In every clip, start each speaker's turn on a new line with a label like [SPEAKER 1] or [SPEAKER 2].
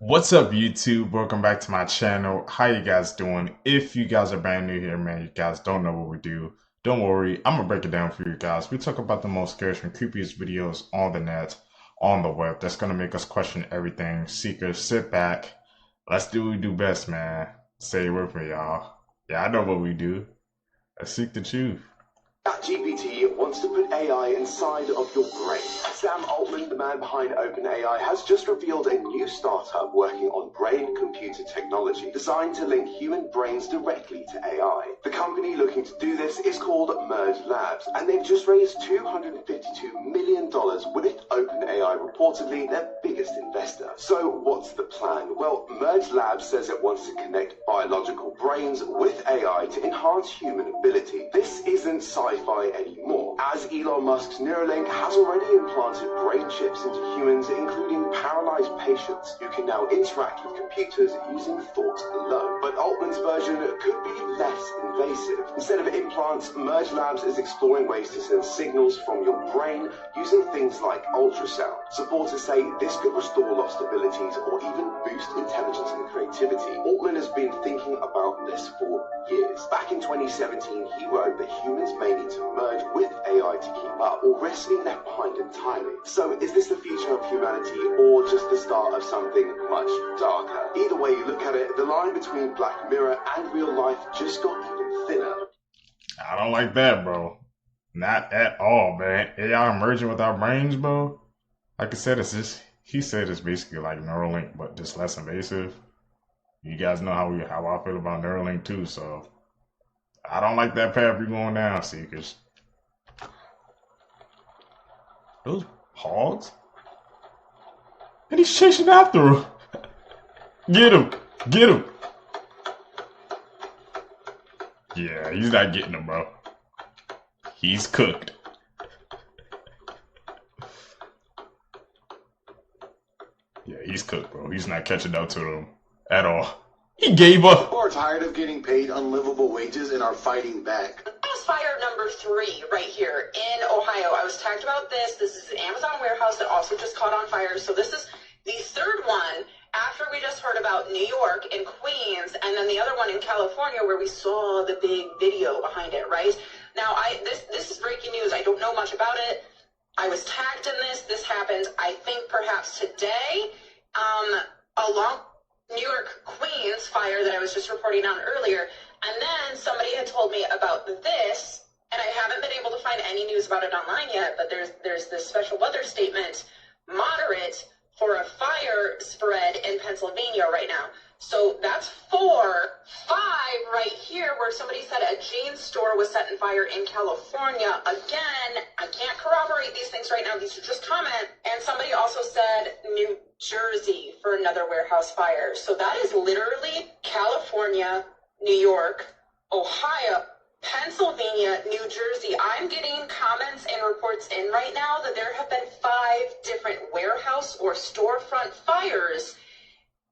[SPEAKER 1] What's up, YouTube? Welcome back to my channel. How you guys doing? If you guys are brand new here, man, you guys don't know what we do. Don't worry, I'm gonna break it down for you guys. We talk about the most scariest and creepiest videos on the net, on the web. That's gonna make us question everything. Seekers, sit back. Let's do what we do best, man. Say it with me, y'all. Yeah, I know what we do. Let's seek the truth.
[SPEAKER 2] ChatGPT wants to put AI inside of your brain. Sam Altman, the man behind OpenAI, has just revealed a new startup working on brain-computer technology designed to link human brains directly to AI. The company looking to do this is called Merge Labs, and they've just raised $252 million with OpenAI reportedly their biggest investor. So what's the plan? Well, Merge Labs says it wants to connect biological brains with AI to enhance human ability. This isn't sci-fi anymore, as Elon Musk's Neuralink has already implanted brain chips into humans, including paralyzed patients who can now interact with computers using thought alone. But Altman's version could be less invasive. Instead of implants, Merge Labs is exploring ways to send signals from your brain using things like ultrasound. Supporters say this could restore lost abilities or even boost intelligence and creativity. Altman has been thinking about this for years. Back in 2017, he wrote that humans may need to merge with AI to keep up or risk being left behind entirely. So is this the future of humanity or just the start of something much darker? Either way you look at it, the line between Black Mirror and real life just got even thinner.
[SPEAKER 1] I don't like that, bro. Not at all, man. AI merging with our brains, bro. Like I said, he said it's basically like Neuralink, but just less invasive. You guys know how I feel about Neuralink too, so I don't like that path you're going down, Seekers. Those hogs? And he's chasing after him. Get him! Get him! Yeah, he's not getting him, bro. He's cooked. Yeah, he's cooked, bro. He's not catching up to them at all. He gave up.
[SPEAKER 2] People are tired of getting paid unlivable wages and are fighting back.
[SPEAKER 3] House fire number 3 right here in Ohio. I was tagged about this. This is an Amazon warehouse that also just caught on fire. So this is the third one after we just heard about New York and Queens, and then the other one in California where we saw the big video behind it, right? Now, this is breaking news. I don't know much about it. I was tagged in this. This happened, I think, perhaps today. Along New York Queens fire that I was just reporting on earlier. And then somebody had told me about this, and I haven't been able to find any news about it online yet, but there's this special weather statement, moderate, for a fire spread in Pennsylvania right now. So that's 4. 5 right here where somebody said a jeans store was set in fire in California. Again, I can't corroborate these things right now. These are just comments. And somebody also said New Jersey for another warehouse fire. So that is literally California, New York, Ohio, Pennsylvania, New Jersey. I'm getting comments and reports in right now that there have been 5 different warehouse or storefront fires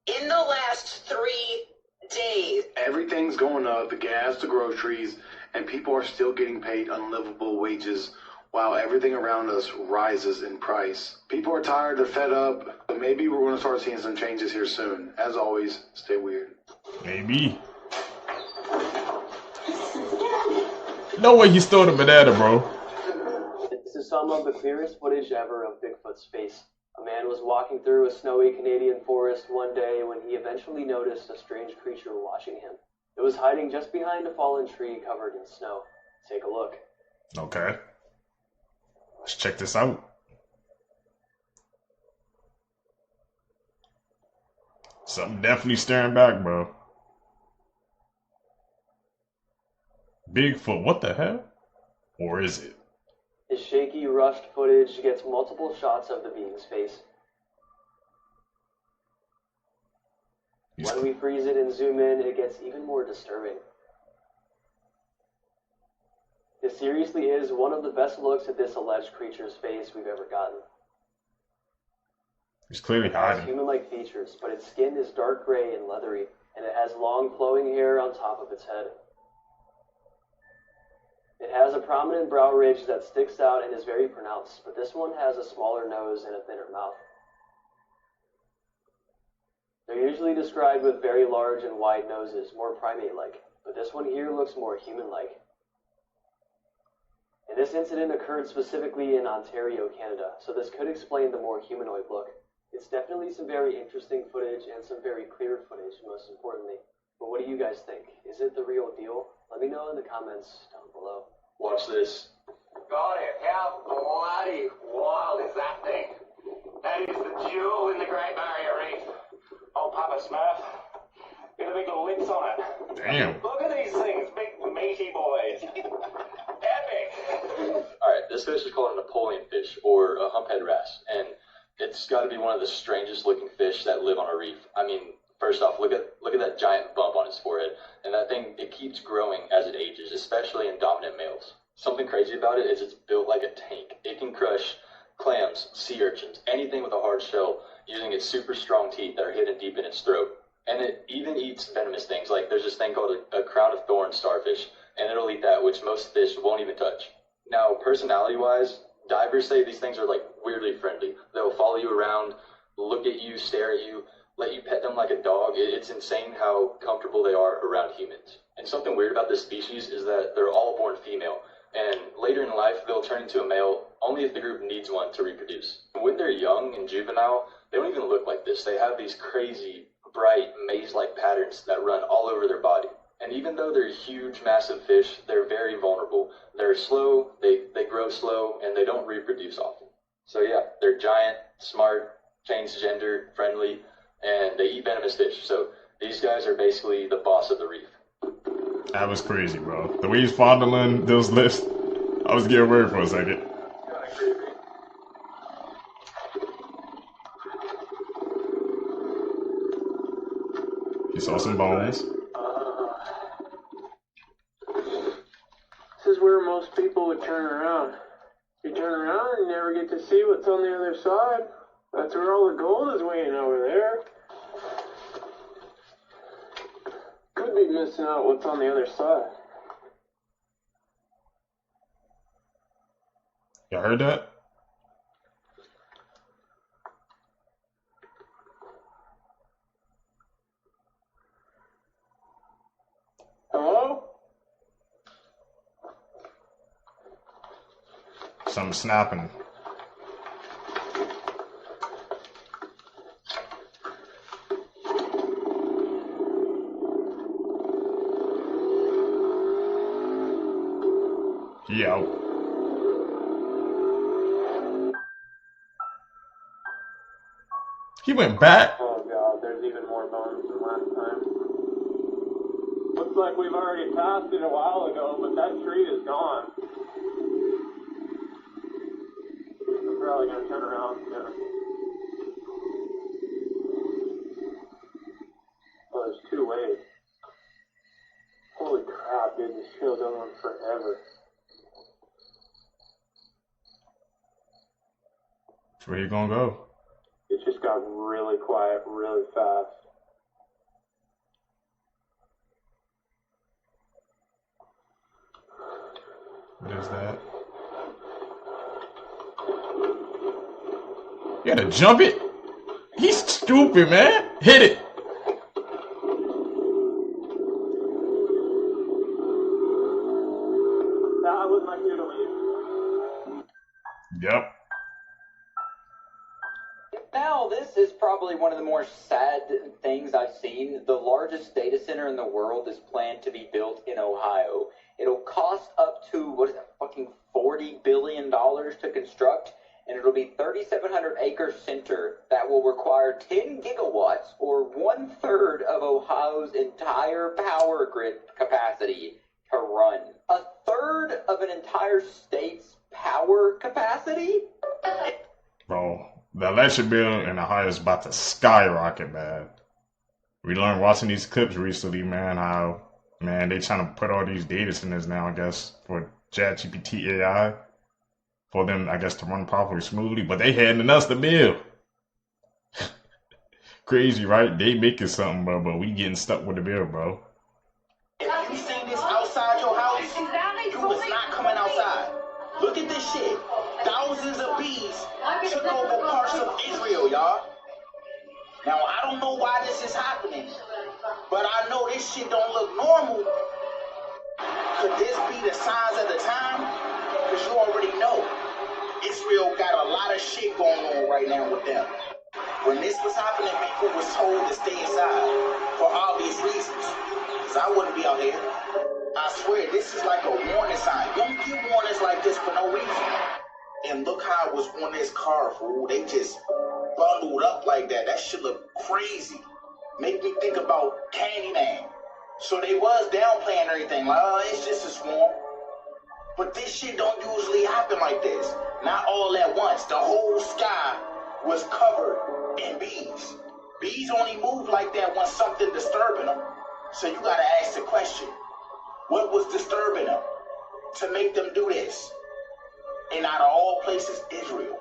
[SPEAKER 3] in the last 3 days.
[SPEAKER 2] Everything's going up, the gas, the groceries, and people are still getting paid unlivable wages while everything around us rises in price. People are tired, they're fed up, but maybe we're going to start seeing some changes here soon. As always, stay weird.
[SPEAKER 1] Maybe. No way he stole the banana, bro.
[SPEAKER 4] This is some of the clearest footage ever of Bigfoot's face. A man was walking through a snowy Canadian forest one day when he eventually noticed a strange creature watching him. It was hiding just behind a fallen tree covered in snow. Take a look.
[SPEAKER 1] Okay. Let's check this out. Something definitely staring back, bro. Bigfoot, what the hell? Or is it?
[SPEAKER 4] His shaky, rushed footage gets multiple shots of the being's face. When we freeze it and zoom in, it gets even more disturbing. This seriously is one of the best looks at this alleged creature's face we've ever gotten.
[SPEAKER 1] He's clearly
[SPEAKER 4] It has
[SPEAKER 1] hiding.
[SPEAKER 4] human-like features, but its skin is dark gray and leathery, and it has long flowing hair on top of its head. It has a prominent brow ridge that sticks out and is very pronounced, but this one has a smaller nose and a thinner mouth. They're usually described with very large and wide noses, more primate-like, but this one here looks more human-like. And this incident occurred specifically in Ontario, Canada, so this could explain the more humanoid look. It's definitely some very interesting footage and some very clear footage, most importantly. But what do you guys think? Is it the real deal? Let me know in the comments down below.
[SPEAKER 5] Watch this.
[SPEAKER 2] Got it. How bloody wild is that thing? That is the jewel in the Great Barrier Reef. Oh, Papa Smurf. Get the big lips on it.
[SPEAKER 1] Damn.
[SPEAKER 2] Look at these things, big meaty boys. Epic.
[SPEAKER 5] Alright, this fish is called a Napoleon fish, or a humphead wrasse, and it's got to be one of the strangest looking fish that live on a reef. I mean, first off, look at that giant bump on its forehead, and that thing, it keeps growing as it ages, especially in dominant males. Something crazy about it is it's built like a tank. It can crush clams, sea urchins, anything with a hard shell, using its super strong teeth that are hidden deep in its throat. And it even eats venomous things, like there's this thing called a crown of thorns starfish, and it'll eat that, which most fish won't even touch. Now, personality-wise, divers say these things are like weirdly friendly. They'll follow you around, look at you, stare at you, let you pet them like a dog. It's insane how comfortable they are around humans. And something weird about this species is that they're all born female, and later in life they'll turn into a male only if the group needs one to reproduce. When they're young and juvenile, they don't even look like this. They have these crazy, bright, maze-like patterns that run all over their body. And even though they're huge, massive fish, they're very vulnerable. They're slow, they grow slow, and they don't reproduce often. So yeah, they're giant, smart, change gender, friendly, and they eat venomous fish. So these guys are basically the boss of the reef.
[SPEAKER 1] That was crazy, bro. The way he's fondling those lips, I was getting worried for a second.
[SPEAKER 5] Kinda creepy.
[SPEAKER 1] He saw some bones.
[SPEAKER 6] This is where most people would turn around. You turn around and you never get to see what's on the other side. That's where all the gold is waiting over there. Could be missing out what's on the other side.
[SPEAKER 1] You heard that?
[SPEAKER 6] Hello?
[SPEAKER 1] Something snapping. Yo. He went back.
[SPEAKER 6] Oh god, there's even more bones than last time. Looks like we've already passed it a while ago, but that tree is gone. I'm probably gonna turn around soon. Oh, there's two ways. Holy crap, dude, this trail's going on forever.
[SPEAKER 1] Where you gonna go?
[SPEAKER 6] It just got really quiet really fast.
[SPEAKER 1] What is that? You gotta jump it? He's stupid, man. Hit it.
[SPEAKER 6] That was my cue to leave.
[SPEAKER 1] Yep.
[SPEAKER 7] Now, this is probably one of the more sad things I've seen. The largest data center in the world is planned to be built in Ohio. It'll cost up to, what is that, fucking $40 billion to construct, and it'll be 3,700 acre center that will require 10 gigawatts, or 1/3 of Ohio's entire power grid capacity to run. 1/3 of an entire state's power capacity?
[SPEAKER 1] Bro, the electric bill in Ohio is about to skyrocket, man. We learned watching these clips recently, man, how, man, they trying to put all these data centers now, I guess, for ChatGPT AI, for them, I guess, to run properly smoothly, but they handing us the bill. Crazy, right? They making something, bro, but we getting stuck with the bill, bro.
[SPEAKER 8] If you seen this outside your house, you was not coming outside. Look at this shit. Thousands of bees took over parts of Israel, y'all. Now, I don't know why this is happening, but I know this shit don't look normal. Could this be the signs of the time? Because you already know Israel got a lot of shit going on right now with them. When this was happening, people was told to stay inside for obvious reasons. Because I wouldn't be out here. I swear, this is like a warning sign. You don't get warnings like this for no reason. And look how it was on this car, fool. They just bundled up like that. That shit look crazy. Make me think about Candyman. So they was downplaying everything. Like, oh, it's just a swarm. But this shit don't usually happen like this. Not all at once. The whole sky was covered in bees. Bees only move like that when something disturbing them. So you gotta ask the question, what was disturbing them to make them do this? And out of all places, Israel.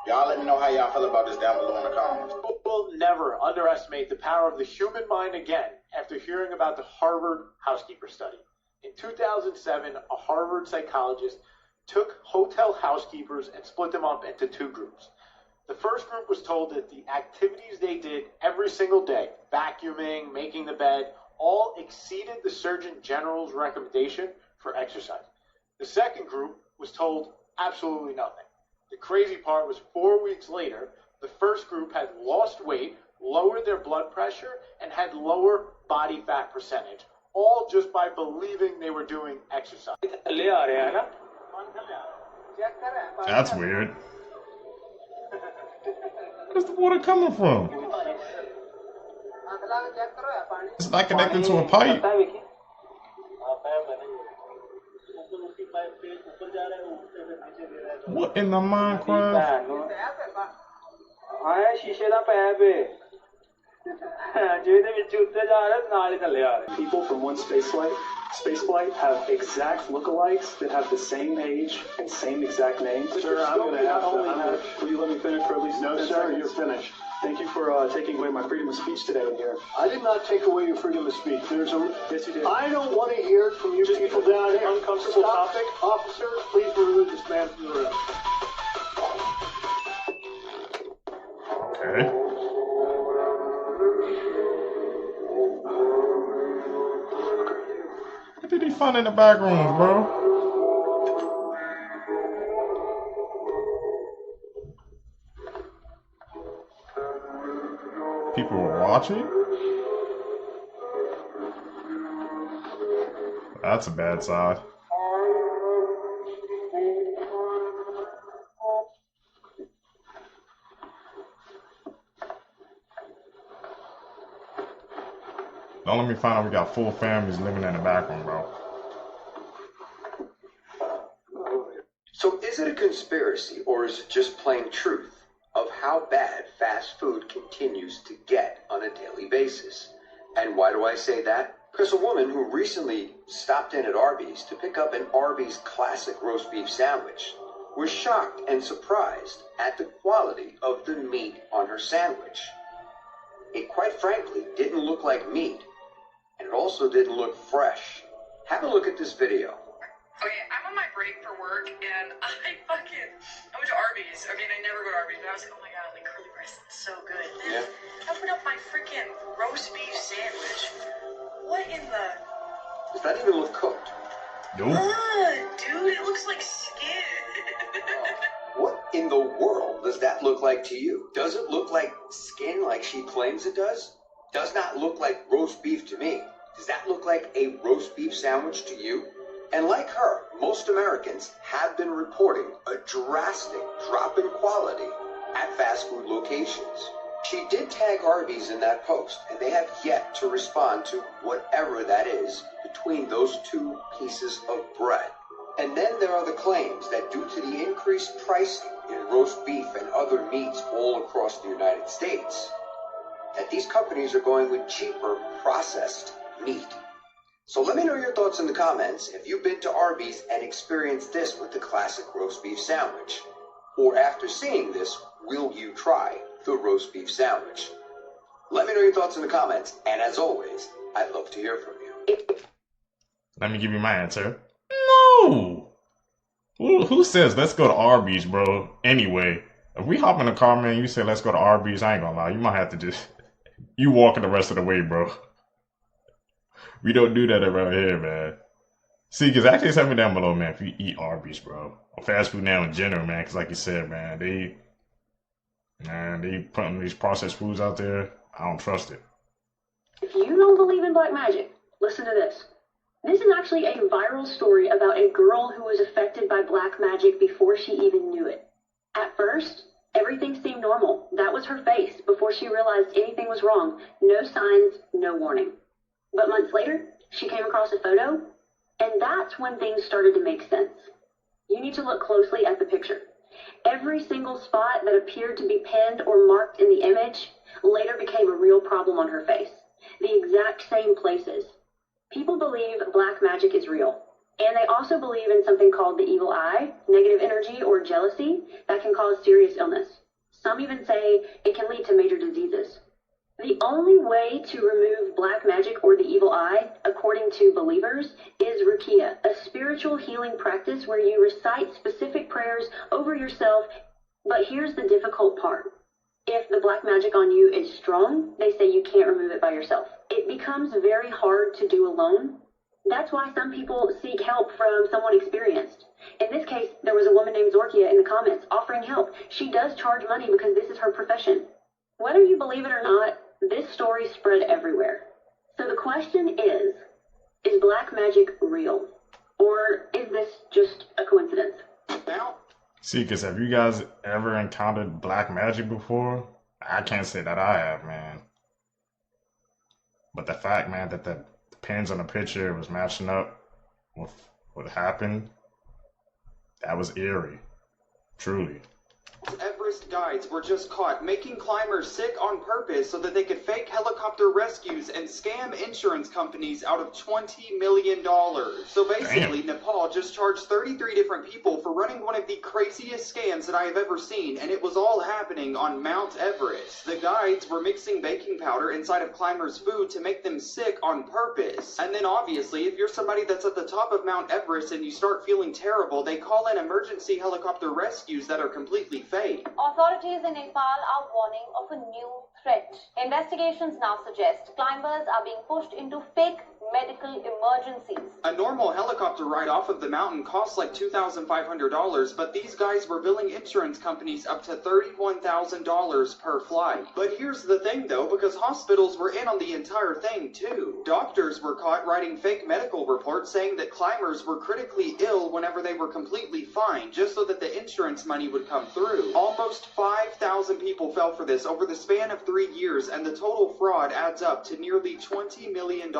[SPEAKER 8] Y'all let me know how y'all feel about this down below in the comments.
[SPEAKER 9] We'll never underestimate the power of the human mind again after hearing about the Harvard housekeeper study. In 2007, a Harvard psychologist took hotel housekeepers and split them up into two groups. The first group was told that the activities they did every single day, vacuuming, making the bed, all exceeded the Surgeon General's recommendation for exercise. The second group was told absolutely nothing. The crazy part was 4 weeks later, the first group had lost weight, lowered their blood pressure, and had lower body fat percentage, all just by believing they were doing exercise.
[SPEAKER 1] That's weird. Where's the water coming from? It's not connected to a pipe. What in the Minecraft?
[SPEAKER 10] People from one spaceflight have exact lookalikes that have the same age and same exact names.
[SPEAKER 6] Sir, I'm going to have to.
[SPEAKER 10] Will you let me finish for at least 10
[SPEAKER 6] No, sir,
[SPEAKER 10] seconds?
[SPEAKER 6] you're finished.
[SPEAKER 10] Thank you for taking away my freedom of speech today in here.
[SPEAKER 6] I did not take away your freedom of speech.
[SPEAKER 10] Yes, you did.
[SPEAKER 6] I don't want to hear it from you
[SPEAKER 10] Just
[SPEAKER 6] people
[SPEAKER 10] because
[SPEAKER 6] down
[SPEAKER 10] it's
[SPEAKER 6] here.
[SPEAKER 10] an uncomfortable
[SPEAKER 6] Stop.
[SPEAKER 10] topic.
[SPEAKER 6] Officer, please remove this man from the room.
[SPEAKER 1] Okay. What did he find in the back rooms, bro? People were watching? That's a bad sign. Don't let me find out we got full families living in the back room, bro.
[SPEAKER 11] So is it a conspiracy, or is it just plain truth of how bad fast food continues to get on a daily basis? And why do I say that? Because a woman who recently stopped in at Arby's to pick up an Arby's classic roast beef sandwich was shocked and surprised at the quality of the meat on her sandwich. It quite frankly didn't look like meat, and it also didn't look fresh. Have a look at this video.
[SPEAKER 3] Okay, I'm on my break for work, and I went to Arby's. I mean, I never go to Arby's, but I was like, oh my god, like curly fries, that's so good. Then I opened up my freaking roast beef sandwich. What in the...
[SPEAKER 11] Does that even look cooked?
[SPEAKER 1] Nope.
[SPEAKER 3] Dude, it looks like skin.
[SPEAKER 11] What in the world does that look like to you? Does it look like skin like she claims it does? Does not look like roast beef to me. Does that look like a roast beef sandwich to you? And like her, most Americans have been reporting a drastic drop in quality at fast food locations. She did tag Arby's in that post, and they have yet to respond to whatever that is between those two pieces of bread. And then there are the claims that due to the increased pricing in roast beef and other meats all across the United States, that these companies are going with cheaper processed meat. So let me know your thoughts in the comments if you've been to Arby's and experienced this with the classic roast beef sandwich. Or after seeing this, will you try the roast beef sandwich? Let me know your thoughts in the comments, and as always, I'd love to hear from you.
[SPEAKER 1] Let me give you my answer. No! Who says let's go to Arby's, bro? Anyway, If we hop in the car, man, you say let's go to Arby's, I ain't gonna lie, you might have to just you walking the rest of the way, bro. We don't do that around here, man. See, cause actually tell me down below, man, if you eat Arby's, bro, or fast food now in general, man, cause like you said, man, they putting these processed foods out there. I don't trust it.
[SPEAKER 12] If you don't believe in black magic, listen to this. This is actually a viral story about a girl who was affected by black magic before she even knew it. At first, everything seemed normal. That was her face before she realized anything was wrong. No signs, no warning. But months later, she came across a photo, and that's when things started to make sense. You need to look closely at the picture. Every single spot that appeared to be pinned or marked in the image later became a real problem on her face. The exact same places. People believe black magic is real. And they also believe in something called the evil eye, negative energy, or jealousy that can cause serious illness. Some even say it can lead to major diseases. The only way to remove black magic or the evil eye, according to believers, is ruqyah, a spiritual healing practice where you recite specific prayers over yourself. But here's the difficult part. If the black magic on you is strong, they say you can't remove it by yourself. It becomes very hard to do alone. That's why some people seek help from someone experienced. In this case, there was a woman named Zorkia in the comments offering help. She does charge money because this is her profession. Whether you believe it or not, this story spread everywhere. So the question is black magic real? Or is this just a coincidence?
[SPEAKER 8] Now,
[SPEAKER 1] See, because have you guys ever encountered black magic before? I can't say that I have, man. But the fact, man, that the pins on the picture was matching up with what happened, that was eerie. Truly.
[SPEAKER 13] Everest guides were just caught making climbers sick on purpose so that they could fake helicopter rescues and scam insurance companies out of $20 million. So basically, Nepal just charged 33 different people for running one of the craziest scams that I have ever seen, and it was all happening on Mount Everest. The guides were mixing baking powder inside of climbers' food to make them sick on purpose. And then obviously, if you're somebody that's at the top of Mount Everest and you start feeling terrible, they call in emergency helicopter rescues that are completely fake.
[SPEAKER 14] Authorities in Nepal are warning of a new threat. Investigations now suggest climbers are being pushed into fake medical emergencies.
[SPEAKER 13] A normal helicopter ride off of the mountain costs like $2,500, but these guys were billing insurance companies up to $31,000 per flight. But here's the thing though, because hospitals were in on the entire thing too. Doctors were caught writing fake medical reports saying that climbers were critically ill whenever they were completely fine, just so that the insurance money would come through. Almost 5,000 people fell for this over the span of 3 years, and the total fraud adds up to nearly $20 million.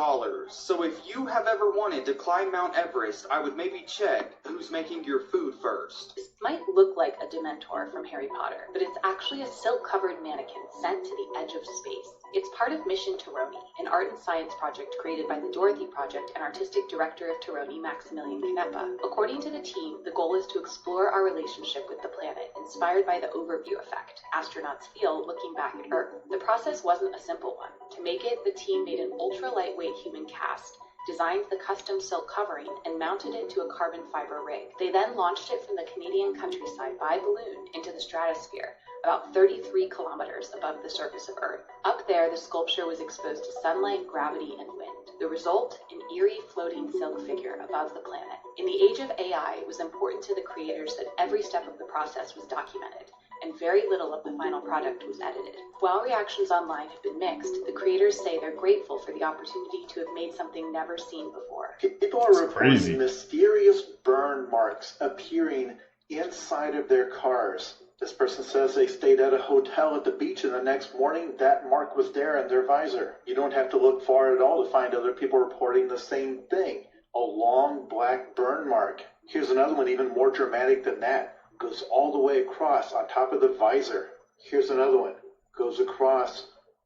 [SPEAKER 13] So if you have ever wanted to climb Mount Everest, I would maybe check who's making your food first.
[SPEAKER 15] This might look like a Dementor from Harry Potter, but it's actually a silk-covered mannequin sent to the edge of space. It's part of Mission Tironi, an art and science project created by the Dorothy Project and artistic director of Tironi, Maximilian Canepa. According to the team, the goal is to explore our relationship with the planet, inspired by the overview effect astronauts feel looking back at Earth. The process wasn't a simple one. To make it, the team made an ultra-lightweight human cast, designed the custom silk covering, and mounted it to a carbon fiber rig. They then launched it from the Canadian countryside by balloon into the stratosphere, about 33 kilometers above the surface of Earth. Up there, the sculpture was exposed to sunlight, gravity, and wind. The result, an eerie floating silk figure above the planet. In the age of AI, it was important to the creators that every step of the process was documented, and very little of the final product was edited. While reactions online have been mixed, the creators say they're grateful for the opportunity to have made something never seen before.
[SPEAKER 9] People are reporting mysterious burn marks appearing inside of their cars. This person says they stayed at a hotel at the beach, and the next morning that mark was there in their visor. You don't have to look far at all to find other people reporting the same thing. A long black burn mark. Here's another one even more dramatic than that. Goes all the way across on top of the visor. Here's another one. Goes across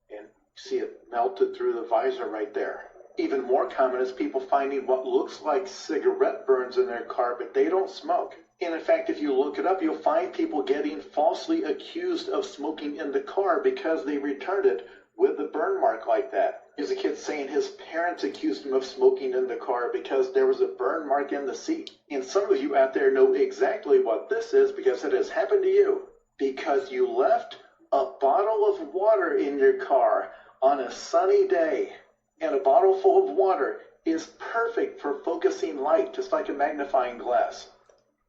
[SPEAKER 9] and see it melted through the visor right there. Even more common is people finding what looks like cigarette burns in their car, but they don't smoke. And in fact, if you look it up, you'll find people getting falsely accused of smoking in the car because they returned it with a burn mark like that. Here's a kid saying his parents accused him of smoking in the car because there was a burn mark in the seat. And some of you out there know exactly what this is because it has happened to you.
[SPEAKER 16] because you left a bottle of water in your car on a sunny day. And a bottle full of water is perfect for focusing light, just like a magnifying glass.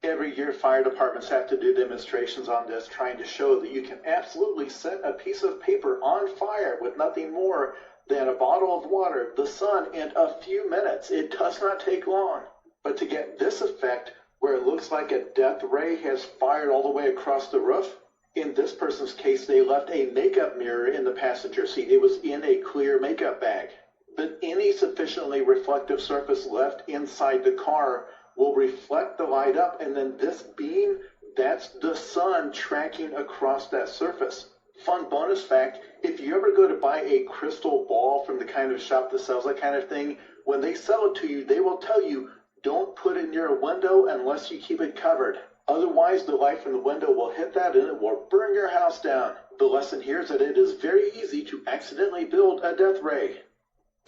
[SPEAKER 16] Every year, fire departments have to do demonstrations on this, trying to show that you can absolutely set a piece of paper on fire with nothing more than a bottle of water, the sun, in a few minutes. It does not take long. But to get this effect, where it looks like a death ray has fired all the way across the roof, in this person's case, they left a makeup mirror in the passenger seat. It was in a clear makeup bag. But any sufficiently reflective surface left inside the car will reflect the light up, and then this beam, that's the sun tracking across that surface. Fun bonus fact, if you ever go to buy a crystal ball from the kind of shop that sells that kind of thing, when they sell it to you, they will tell you, don't put it near a window unless you keep it covered. Otherwise, the light from the window will hit that and it will burn your house down. The lesson here is that it is very easy to accidentally build a death ray.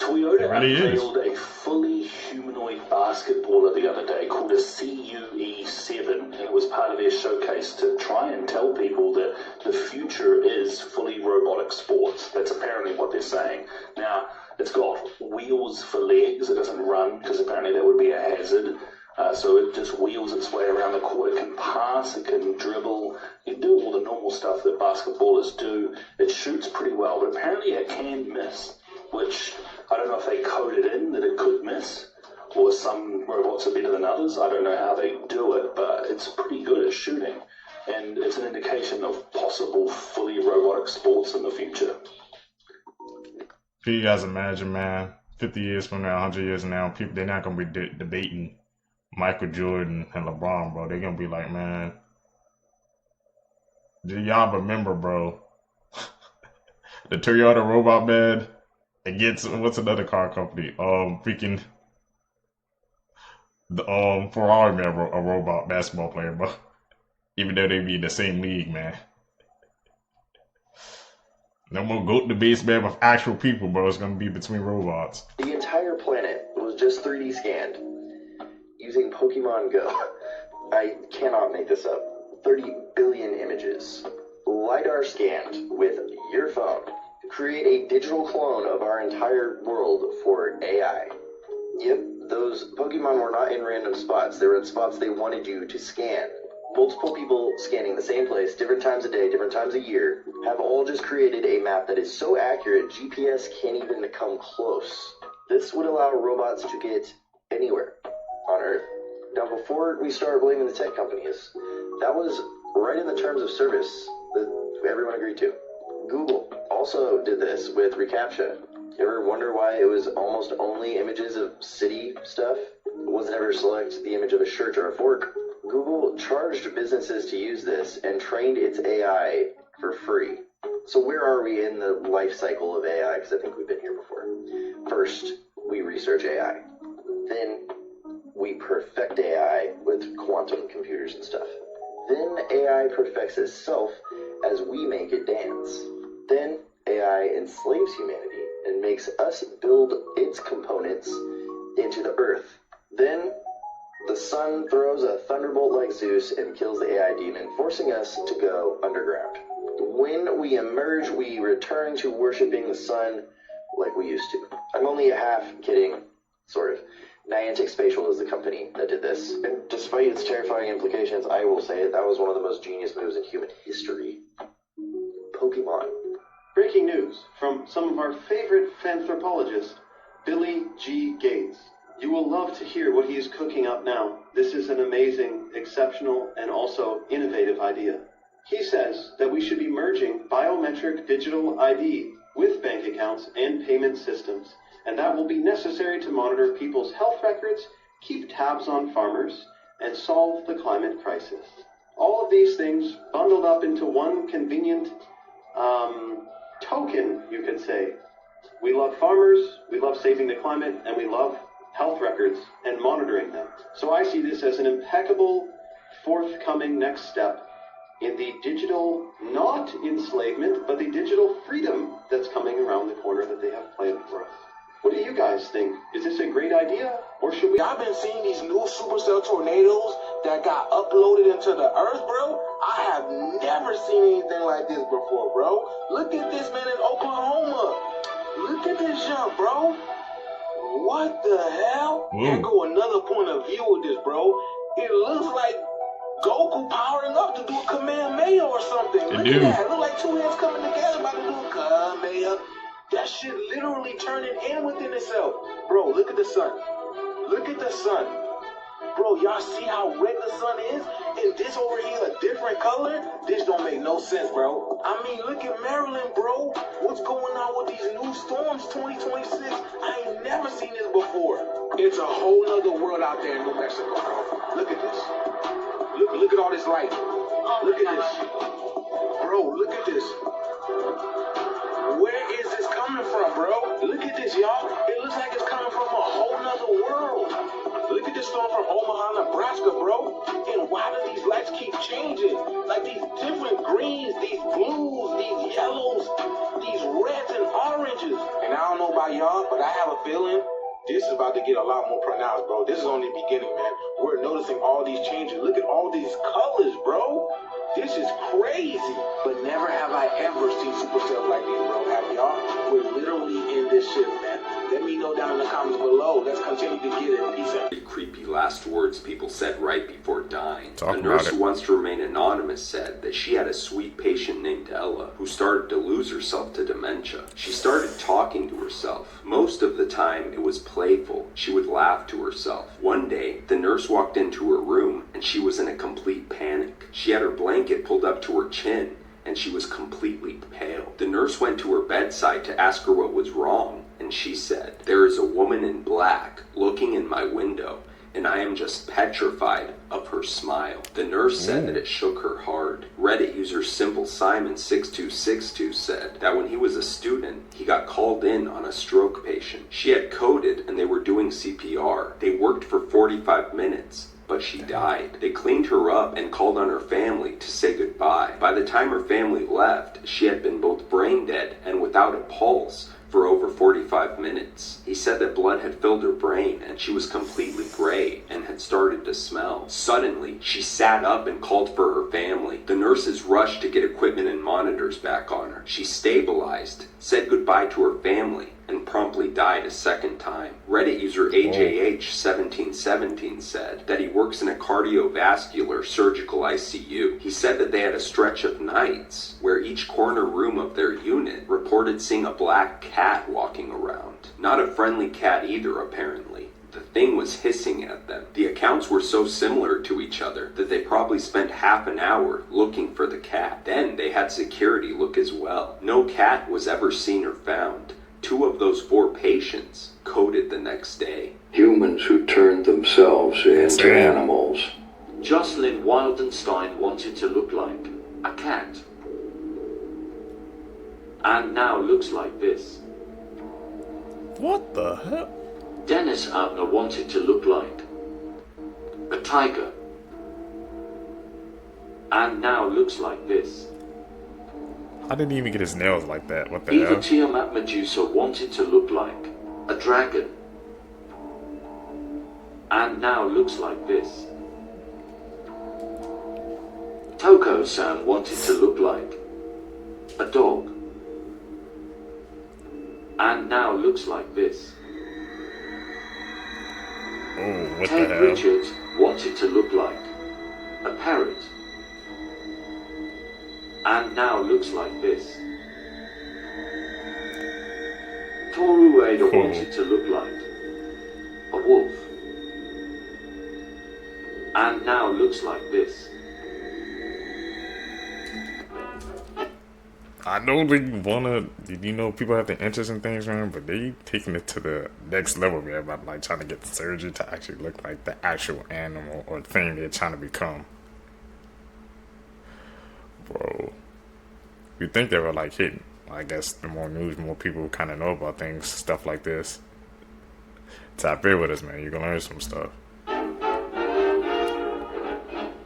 [SPEAKER 17] Toyota unveiled a fully humanoid basketballer the other day called a CUE7. It was part of their showcase to try and tell people that the future is fully robotic sports. That's apparently what they're saying. Now, it's got wheels for legs. It doesn't run because apparently that would be a hazard. So it just wheels its way around the court. It can pass, it can dribble, it can do all the normal stuff that basketballers do. It shoots pretty well, but apparently it can miss, which I don't know if they coded in that it could miss, or some robots are better than others. I don't know how they do it, but it's pretty good at shooting. And it's an indication of possible fully robotic sports in the future.
[SPEAKER 1] Can you guys imagine, man, 50 years from now, 100 years from now, people, they're not going to be debating Michael Jordan and LeBron, bro. They're going to be like, man, do y'all remember, bro, the Toyota robot man against, what's another car company? Freaking, the Ferrari man, a robot basketball player, bro. Even though they be in the same league, man. No more GOAT debates, man, with actual people, bro. It's going to be between robots.
[SPEAKER 18] The entire planet was just 3D scanned using Pokémon Go. I cannot make this up. 30 billion images. LiDAR scanned with your phone. Create a digital clone of our entire world for AI. Yep, those Pokemon were not in random spots. They were in spots they wanted you to scan. Multiple people scanning the same place, different times a day, different times a year, have all just created a map that is so accurate, GPS can't even come close. This would allow robots to get anywhere on Earth. Now, before we start blaming the tech companies, that was right in the terms of service that everyone agreed to. Google also did this with reCAPTCHA. You ever wonder why it was almost only images of city stuff? It wasn't ever select the image of a shirt or a fork. Google charged businesses to use this and trained its AI for free. So where are we in the life cycle of AI? Because I think we've been here before. First, we research AI. Then we perfect AI with quantum computers and stuff. Then AI perfects itself as we make it dance. Then AI enslaves humanity and makes us build its components into the earth. Then the sun throws a thunderbolt like Zeus and kills the AI demon, forcing us to go underground. When we emerge, we return to worshiping the sun like we used to. I'm only half kidding, sort of. Niantic Spatial is the company that did this. And despite its terrifying implications, I will say it, that was one of the most genius moves in human history. Pokemon.
[SPEAKER 19] Breaking news from some of our favorite anthropologists, Billy G. Gates. You will love to hear what he is cooking up now. This is an amazing, exceptional, and also innovative idea. He says that we should be merging biometric digital ID with bank accounts and payment systems, and that will be necessary to monitor people's health records, keep tabs on farmers, and solve the climate crisis. All of these things bundled up into one convenient token, you could say. We love farmers, we love saving the climate, and we love health records and monitoring them. So I see this as an impeccable forthcoming next step in the digital, not enslavement, but the digital freedom that's coming around the corner that they have planned for us. What do you guys think? Is this a great idea, or should we?
[SPEAKER 8] I've been seeing these new supercell tornadoes that got uploaded into the earth, bro. I have never seen anything like this before, bro. Look at this, man, in Oklahoma. Look at this jump, bro. What the hell? Here go another point of view with this, bro. It looks like Goku powering up to do a Kamehameha or something. Look at that. It looks like two hands coming together about to do a Kamehameha. That shit literally turning in within itself. Bro, look at the sun. Look at the sun. Bro, y'all see how red the sun is? And this over here a different color? This don't make no sense, bro. I mean, look at Maryland, bro. What's going on with these new storms 2026? I ain't never seen this before. It's a whole nother world out there in New Mexico, bro. Look at this. Look at all this light. Look at this. Bro, look at this. Where is this coming from, bro? Look at this, y'all. It looks like it's coming from a whole nother world. Look at this storm from Omaha, Nebraska, bro. And why do these lights keep changing? Like these different greens, these blues, these yellows, these reds and oranges. And I don't know about y'all, but I have a feeling this is about to get a lot more pronounced, bro. This is only the beginning, man. We're noticing all these changes. Look at all these colors, bro. This is crazy. But never have I ever seen supercells like these, bro. Have y'all? We're literally in this shit, man. Let me know down in the comments below. Let's continue to get it. Peace out.
[SPEAKER 20] Creepy last words people said right before dying.
[SPEAKER 1] Talk
[SPEAKER 20] a nurse
[SPEAKER 1] about it.
[SPEAKER 20] who wants to remain anonymous said that she had a sweet patient named Ella who started to lose herself to dementia. She started talking to herself. Most of the time it was playful. She would laugh to herself. One day, the nurse walked into her room and she was in a complete panic. She had her blanket pulled up to her chin and she was completely pale. The nurse went to her bedside to ask her what was wrong. And she said, "There is a woman in black looking in my window, and I am just petrified of her smile." The nurse said that it shook her hard. Reddit user Simple Simon6262 said that when he was a student, he got called in on a stroke patient. She had coded and they were doing CPR. They worked for 45 minutes. But she died. They cleaned her up and called on her family to say goodbye. By the time her family left, she had been both brain dead and without a pulse for over 45 minutes. He said that blood had filled her brain and she was completely gray and had started to smell. Suddenly, she sat up and called for her family. The nurses rushed to get equipment and monitors back on her. She stabilized, said goodbye to her family, and promptly died a second time. Reddit user AJH1717 said that he works in a cardiovascular surgical ICU. He said that they had a stretch of nights where each corner room of their unit reported seeing a black cat walking around. Not a friendly cat either, apparently. The thing was hissing at them. The accounts were so similar to each other that they probably spent half an hour looking for the cat. Then they had security look as well. No cat was ever seen or found. 2 of those 4 patients coded the next day.
[SPEAKER 21] Humans who turned themselves into animals.
[SPEAKER 22] Jocelyn Wildenstein wanted to look like a cat. And now looks like this.
[SPEAKER 1] What the hell?
[SPEAKER 22] Dennis Abner wanted to look like a tiger. And now looks like this.
[SPEAKER 1] I didn't even get his nails like that. What the
[SPEAKER 22] Eva
[SPEAKER 1] hell?
[SPEAKER 22] Tiamat Medusa wanted to look like a dragon. And now looks like this. Toko-san wanted to look like a dog. And now looks like this.
[SPEAKER 1] Oh, what
[SPEAKER 22] Ted
[SPEAKER 1] the hell?
[SPEAKER 22] Richards wanted to look like a parrot. And now looks like this. Toru Ueda wanted to look like a wolf. And now looks like this.
[SPEAKER 1] I know they wanna, you know, people have their interest in things, man, but they taking it to the next level, man, about like trying to get the surgery to actually look like the actual animal or thing they're trying to become. Bro, you think they were like hitting? I guess the more news, more people kind of know about things, stuff like this. Tap in with us, man. You're gonna learn some stuff.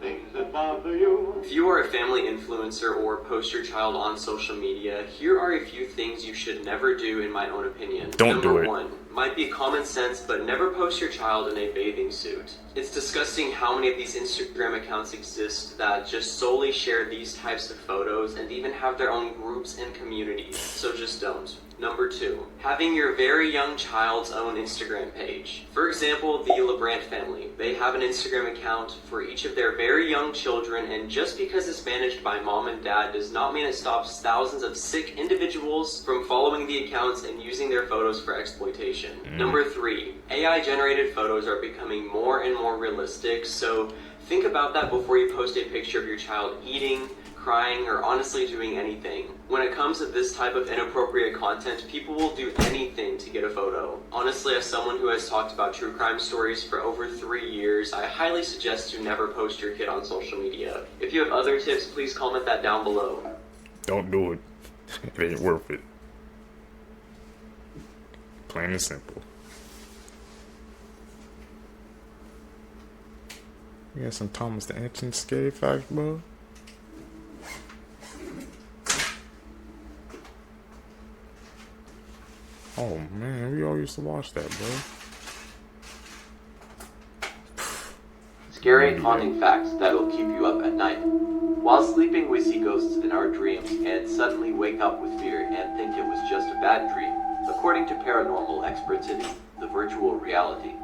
[SPEAKER 23] Things that bother you,
[SPEAKER 2] If you are a family influencer or post your child on social media, here are a few things you should never do in my own opinion.
[SPEAKER 1] Don't do it.
[SPEAKER 2] Number 1. Might be common sense, but never post your child in a bathing suit. It's disgusting how many of these Instagram accounts exist that just solely share these types of photos and even have their own groups and communities, so just don't. Number 2, having your very young child's own Instagram page. For example, the LeBrant family. They have an Instagram account for each of their very young children, and just because it's managed by mom and dad does not mean it stops thousands of sick individuals from following the accounts and using their photos for exploitation. Number 3, AI-generated photos are becoming more and more realistic, so think about that before you post a picture of your child eating, crying, or honestly doing anything. When it comes to this type of inappropriate content, people will do anything to get a photo. Honestly, as someone who has talked about true crime stories for over 3 years, I highly suggest you never post your kid on social media. If you have other tips, please comment that down below.
[SPEAKER 1] Don't do it. It ain't worth it. Plain and simple. You got some Thomas the Ancient scary facts, bro? Oh man, we all used to watch that, bro.
[SPEAKER 2] Scary and haunting facts that'll keep you up at night. While sleeping, we see ghosts in our dreams and suddenly wake up with fear and think it was just a bad dream, according to paranormal experts in the virtual reality.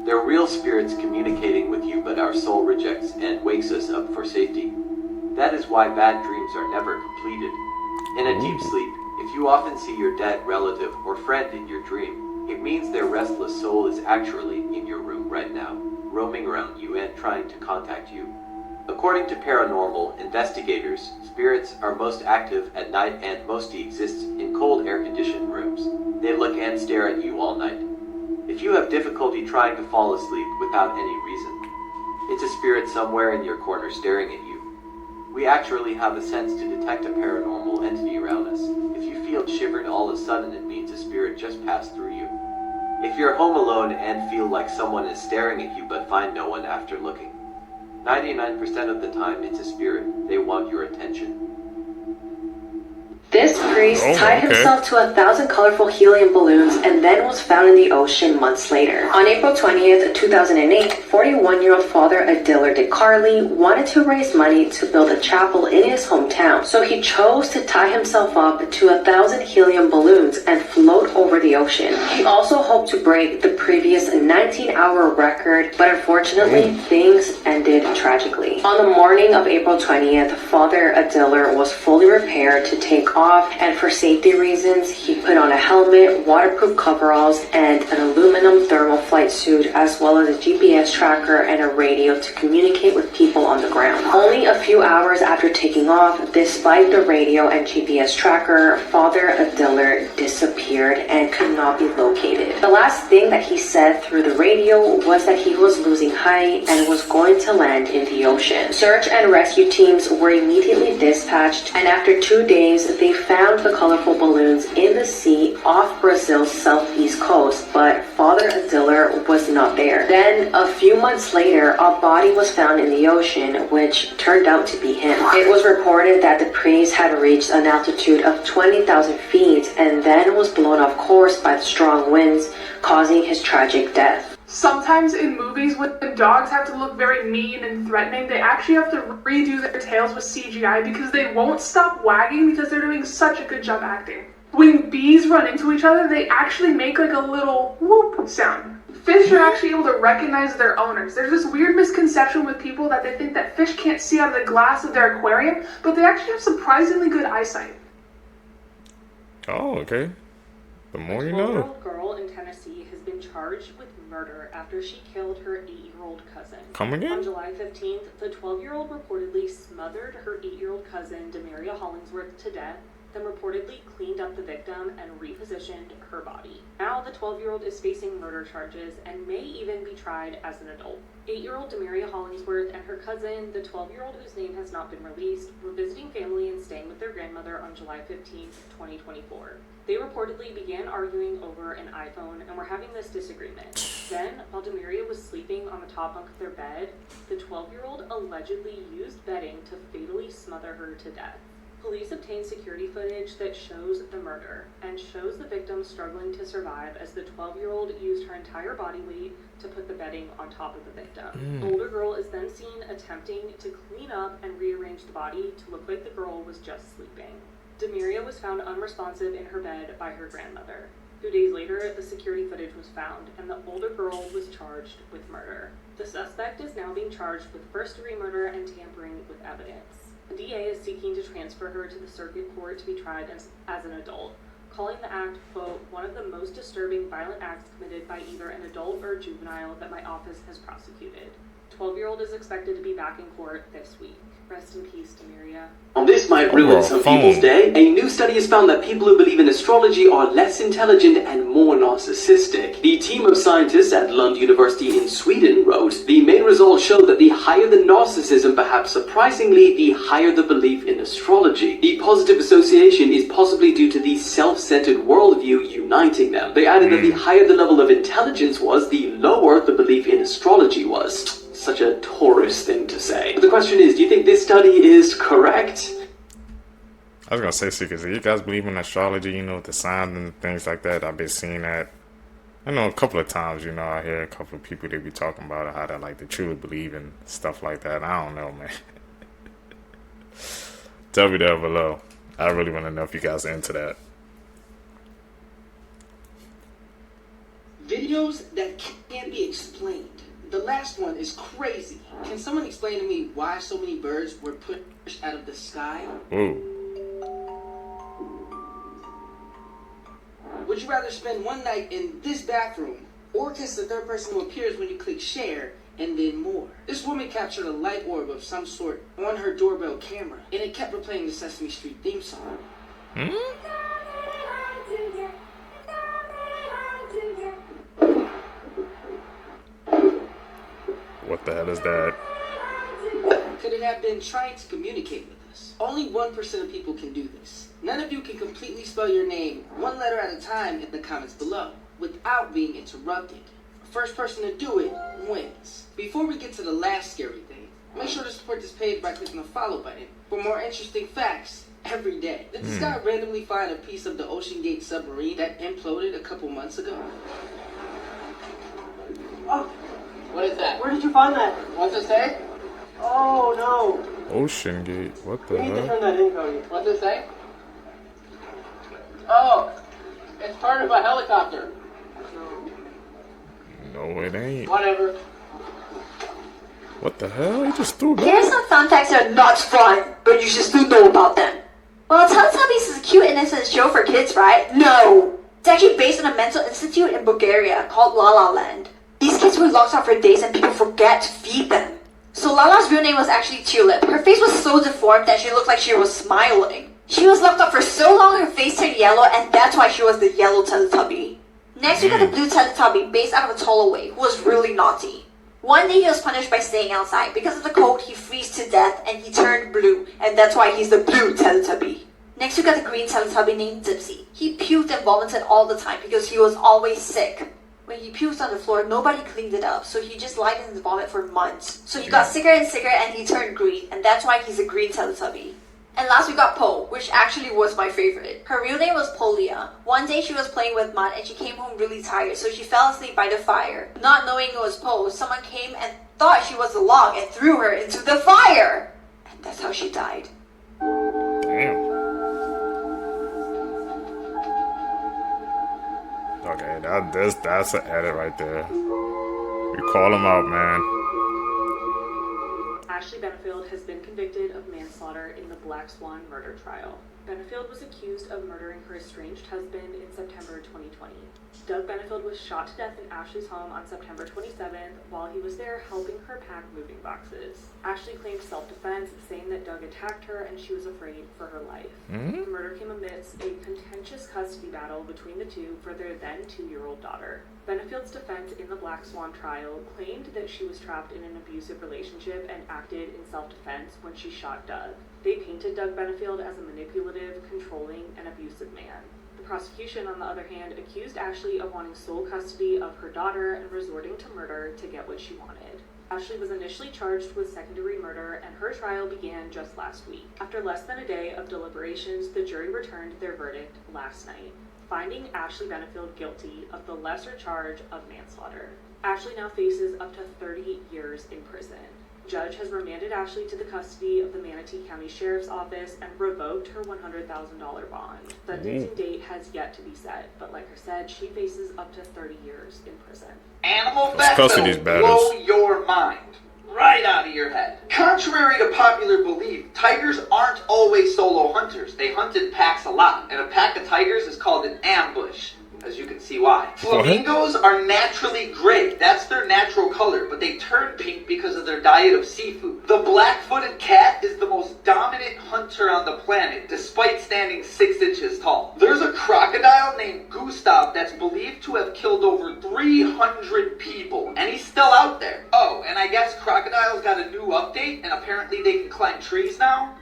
[SPEAKER 2] They're real spirits communicating with you, but our soul rejects and wakes us up for safety. That is why bad dreams are never completed. In a deep sleep, if you often see your dead relative or friend in your dream, it means their restless soul is actually in your room right now, roaming around you and trying to contact you. According to paranormal investigators, spirits are most active at night and mostly exist in cold air-conditioned rooms. They look and stare at you all night. If you have difficulty trying to fall asleep without any reason, it's a spirit somewhere in your corner staring at you. We actually have a sense to detect a paranormal entity around us. If you feel shivered all of a sudden, it means a spirit just passed through you. If you're home alone and feel like someone is staring at you but find no one after looking, 99% of the time it's a spirit. They want your attention.
[SPEAKER 4] This priest tied himself to 1,000 colorful helium balloons and then was found in the ocean months later. On April 20th, 2008, 41-year-old Father Adiller DeCarli wanted to raise money to build a chapel in his hometown, so he chose to tie himself up to 1,000 helium balloons and float over the ocean. He also hoped to break the previous 19-hour record, but unfortunately, things ended tragically. On the morning of April 20th, Father Adiller was fully repaired to take off, and for safety reasons, he put on a helmet, waterproof coveralls, and an aluminum thermal flight suit, as well as a GPS tracker and a radio to communicate with people on the ground. Only a few hours after taking off, despite the radio and GPS tracker, Father Adiller disappeared and could not be located. The last thing that he said through the radio was that he was losing height and was going to land in the ocean. Search and rescue teams were immediately dispatched, and after 2 days, they found the colorful balloons in the sea off Brazil's southeast coast, but Father Adiller was not there. Then, a few months later, a body was found in the ocean, which turned out to be him. It was reported that the priest had reached an altitude of 20,000 feet and then was blown off course by the strong winds, causing his tragic death.
[SPEAKER 23] Sometimes in movies, when the dogs have to look very mean and threatening, they actually have to redo their tails with CGI because they won't stop wagging because they're doing such a good job acting. When bees run into each other, they actually make like a little whoop sound. Fish are actually able to recognize their owners. There's this weird misconception with people that they think that fish can't see out of the glass of their aquarium, but they actually have surprisingly good eyesight.
[SPEAKER 1] Oh, okay. The more you know.
[SPEAKER 24] A 12-year-old girl in Tennessee has been charged with murder after she killed her 8-year-old cousin.
[SPEAKER 1] Come again?
[SPEAKER 24] On July 15th, the 12-year-old reportedly smothered her 8-year-old cousin, Demaria Hollingsworth, to death, then reportedly cleaned up the victim and repositioned her body. Now the 12-year-old is facing murder charges and may even be tried as an adult. 8-year-old Demaria Hollingsworth and her cousin, the 12-year-old whose name has not been released, were visiting family and staying with their grandmother on July 15, 2024. They reportedly began arguing over an iPhone and were having this disagreement. Then, while Demaria was sleeping on the top bunk of their bed, the 12-year-old allegedly used bedding to fatally smother her to death. Police obtained security footage that shows the murder and shows the victim struggling to survive as the 12-year-old used her entire body weight to put the bedding on top of the victim. The older girl is then seen attempting to clean up and rearrange the body to look like the girl was just sleeping. Demaria was found unresponsive in her bed by her grandmother. 2 days later, the security footage was found, and the older girl was charged with murder. The suspect is now being charged with first-degree murder and tampering with evidence. The DA is seeking to transfer her to the circuit court to be tried as an adult, calling the act, quote, one of the most disturbing violent acts committed by either an adult or a juvenile that my office has prosecuted. 12-year-old is expected to be back in court this week. Rest in peace, Demaria.
[SPEAKER 2] This might ruin some people's day. A new study has found that people who believe in astrology are less intelligent and more narcissistic. The team of scientists at Lund University in Sweden wrote, the main results show that the higher the narcissism, perhaps surprisingly, the higher the belief in astrology. The positive association is possibly due to the self-centered worldview uniting them. They added that the higher the level of intelligence was, the lower the belief in astrology was. Such a Taurus thing to say. But the question is, do you think this study is correct?
[SPEAKER 1] I was gonna say, see, because you guys believe in astrology, you know, with the signs and things like that. I've been seeing that. I know a couple of times, you know, I hear a couple of people, they be talking about how they truly believe in stuff like that. I don't know, man. Tell me down below. I really want to know if you guys are into that.
[SPEAKER 5] Videos that can't be explained. The last one is crazy. Can someone explain to me why so many birds were pushed out of the sky?
[SPEAKER 1] Ooh.
[SPEAKER 5] Would you rather spend one night in this bathroom or kiss the third person who appears when you click share and then more? This woman captured a light orb of some sort on her doorbell camera and it kept replaying the Sesame Street theme song.
[SPEAKER 1] What the hell is that?
[SPEAKER 5] Could it have been trying to communicate with us? Only 1% of people can do this. None of you can completely spell your name one letter at a time in the comments below without being interrupted. First person to do it wins. Before we get to the last scary thing, make sure to support this page by clicking the follow button for more interesting facts every day. Did this guy randomly find a piece of the Ocean Gate submarine that imploded a couple months ago?
[SPEAKER 6] Oh.
[SPEAKER 5] What is that?
[SPEAKER 6] Where did you find that?
[SPEAKER 5] What's it say?
[SPEAKER 6] Oh no.
[SPEAKER 1] Ocean Gate. What the
[SPEAKER 6] We need to
[SPEAKER 1] hell?
[SPEAKER 6] turn that in, Cody.
[SPEAKER 5] What's it say? Oh, it's part of a helicopter.
[SPEAKER 1] No, it ain't.
[SPEAKER 5] Whatever.
[SPEAKER 1] What the hell? He just threw
[SPEAKER 4] Here's
[SPEAKER 1] that.
[SPEAKER 4] some fun facts that are not fun, but you should still know about them. Well, Teletubbies is a cute, innocent show for kids, right? No! It's actually based on a mental institute in Bulgaria called La La Land. These kids were locked up for days and people forget to feed them. So Lala's real name was actually Tulip. Her face was so deformed that she looked like she was smiling. She was locked up for so long her face turned yellow, and that's why she was the yellow Teletubby. Next we got the blue Teletubby based out of a Tollaway who was really naughty. One day he was punished by staying outside. Because of the cold he froze to death and he turned blue, and that's why he's the blue Teletubby. Next we got the green Teletubby named Dipsy. He puked and vomited all the time because he was always sick. When he puked on the floor, nobody cleaned it up, so he just lied in his vomit for months. So he got sicker and sicker and he turned green, and that's why he's a green Teletubby. And last we got Po, which actually was my favorite. Her real name was Polia. One day she was playing with mud and she came home really tired, so she fell asleep by the fire. Not knowing it was Po, someone came and thought she was a log and threw her into the fire! And that's how she died.
[SPEAKER 1] Damn. Okay, that's an edit right there. We call him out, man.
[SPEAKER 24] Ashley Benefield has been convicted of manslaughter in the Black Swan murder trial. Benefield was accused of murdering her estranged husband in September 2020. Doug Benefield was shot to death in Ashley's home on September 27th while he was there helping her pack moving boxes. Ashley claimed self-defense, saying that Doug attacked her and she was afraid for her life. The murder came amidst a contentious custody battle between the two for their then 2-year-old daughter. Benefield's defense in the Black Swan trial claimed that she was trapped in an abusive relationship and acted in self-defense when she shot Doug. They painted Doug Benefield as a manipulative, controlling, and abusive man. The prosecution, on the other hand, accused Ashley of wanting sole custody of her daughter and resorting to murder to get what she wanted. Ashley was initially charged with second-degree murder, and her trial began just last week. After less than a day of deliberations, the jury returned their verdict last night, finding Ashley Benefield guilty of the lesser charge of manslaughter. Ashley now faces up to 30 years in prison. Judge has remanded Ashley to the custody of the Manatee County Sheriff's Office and revoked her $100,000 bond. Sentencing date has yet to be set, but like I said, she faces up to 30 years in prison.
[SPEAKER 2] Animal facts that'll blow your mind right out of your head. Contrary to popular belief, tigers aren't always solo hunters. They hunt in packs a lot, and a pack of tigers is called an ambush. As you can see why. Flamingos are naturally gray. That's their natural color, but they turn pink because of their diet of seafood. The black-footed cat is the most dominant hunter on the planet, despite standing 6 inches tall. There's a crocodile named Gustav that's believed to have killed over 300 people, and he's still out there. Oh, and I guess crocodiles got a new update, and apparently they can climb trees now?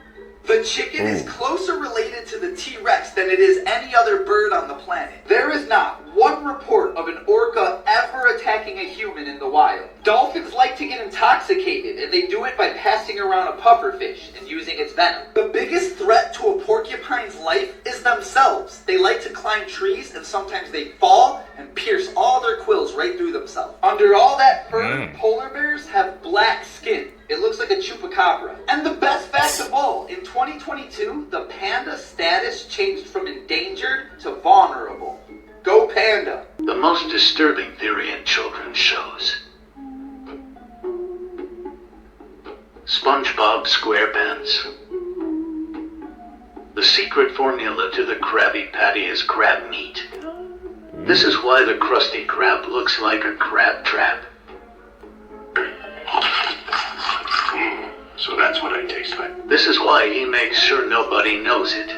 [SPEAKER 2] The chicken is closer related to the T-Rex than it is any other bird on the planet. There is not one report of an orca ever attacking a human in the wild. Dolphins like to get intoxicated, and they do it by passing around a pufferfish and using its venom. The biggest threat to a porcupine's life is themselves. They like to climb trees, and sometimes they fall and pierce all their quills right through themselves. Under all that fur, polar bears have black skin. It looks like a chupacabra. And the best fact of all, in 2022, the panda status changed from endangered to vulnerable. Go panda!
[SPEAKER 3] The most disturbing theory in children's shows. SpongeBob SquarePants. The secret formula to the Krabby Patty is crab meat. This is why the Krusty Krab looks like a crab trap.
[SPEAKER 21] So that's what I taste like.
[SPEAKER 3] This is why he makes sure nobody knows it.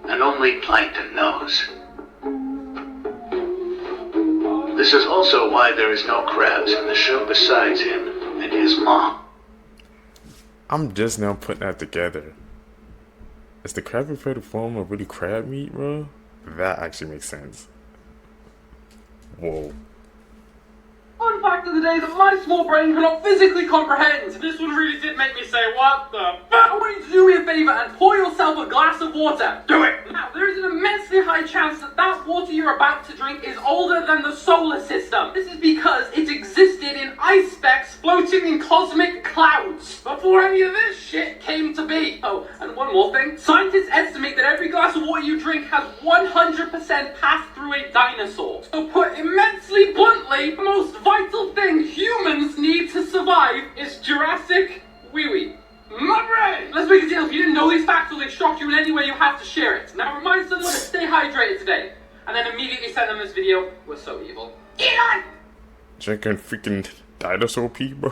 [SPEAKER 3] And only Plankton knows. This is also why there is no crabs in the show besides him and his mom.
[SPEAKER 1] I'm just now putting that together. Is the crab referred form of really crab meat, bro? That actually makes sense. Whoa.
[SPEAKER 7] Fun fact of the day that my small brain cannot physically comprehend. This one really did make me say, what the fuck? I want you to do me a favor and pour yourself a glass of water. Do it! Now, there is an immensely high chance that that water you're about to drink is older than the solar system. This is because it existed in ice specks floating in cosmic clouds before any of this shit came to be. Oh, and one more thing. Scientists estimate that every glass of water you drink has 100% passed through a dinosaur. So put immensely bluntly, the most vital thing humans need to survive is Jurassic wee-wee. My brain! Let's make a deal. If you didn't know these facts or they shocked you in any way, you have to share it. Now remind someone to stay hydrated today. And then immediately send them this video. We're so evil. Elon!
[SPEAKER 1] Drinking freaking dinosaur pee, bro.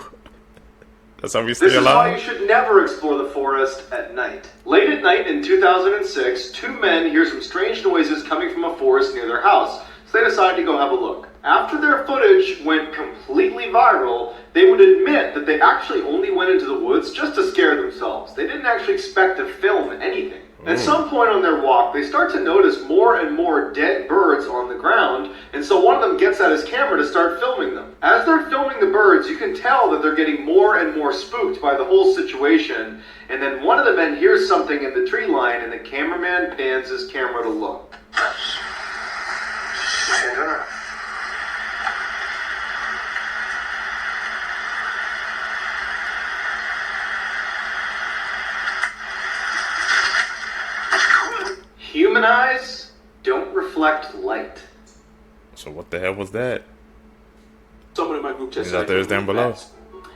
[SPEAKER 1] That's how we stay
[SPEAKER 9] This is
[SPEAKER 1] alive.
[SPEAKER 9] why you should never explore the forest at night. Late at night in 2006, 2 men hear some strange noises coming from a forest near their house, so they decide to go have a look. After their footage went completely viral, they would admit that they actually only went into the woods just to scare themselves. They didn't actually expect to film anything. At some point on their walk, they start to notice more and more dead birds on the ground, and so one of them gets out his camera to start filming them. As they're filming the birds, you can tell that they're getting more and more spooked by the whole situation, and then one of the men hears something in the tree line, and the cameraman pans his camera to look. Human eyes don't reflect light.
[SPEAKER 1] So what the hell was that?
[SPEAKER 10] Someone in my group just
[SPEAKER 1] He's out there down below.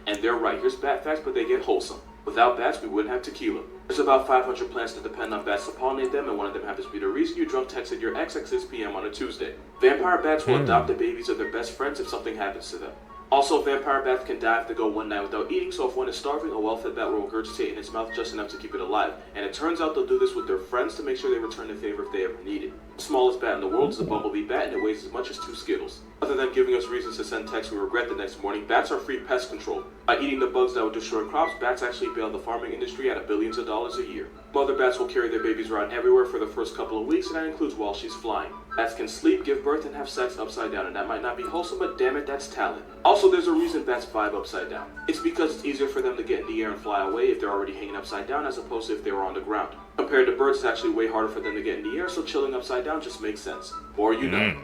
[SPEAKER 10] And they're right. Here's bad facts, but they get wholesome. Without bats, we wouldn't have tequila. There's about 500 plants that depend on bats to pollinate them, and one of them happens to be the reason you drunk texted your ex at 6 p.m. on a Tuesday. Vampire bats will adopt the babies of their best friends if something happens to them. Also, vampire bats can die if they go one night without eating, so if one is starving, a well-fed bat will regurgitate in its mouth just enough to keep it alive. And it turns out they'll do this with their friends to make sure they return the favor if they ever need it. The smallest bat in the world is a bumblebee bat, and it weighs as much as 2 Skittles. Other than giving us reasons to send texts we regret the next morning, bats are free pest control. By eating the bugs that would destroy crops, bats actually bail the farming industry out of billions of dollars a year. Mother bats will carry their babies around everywhere for the first couple of weeks, and that includes while she's flying. Bats can sleep, give birth, and have sex upside down, and that might not be wholesome, but damn it, that's talent. Also, there's a reason bats vibe upside down. It's because it's easier for them to get in the air and fly away if they're already hanging upside down as opposed to if they were on the ground. Compared to birds, it's actually way harder for them to get in the air, so chilling upside down just makes sense. More you know.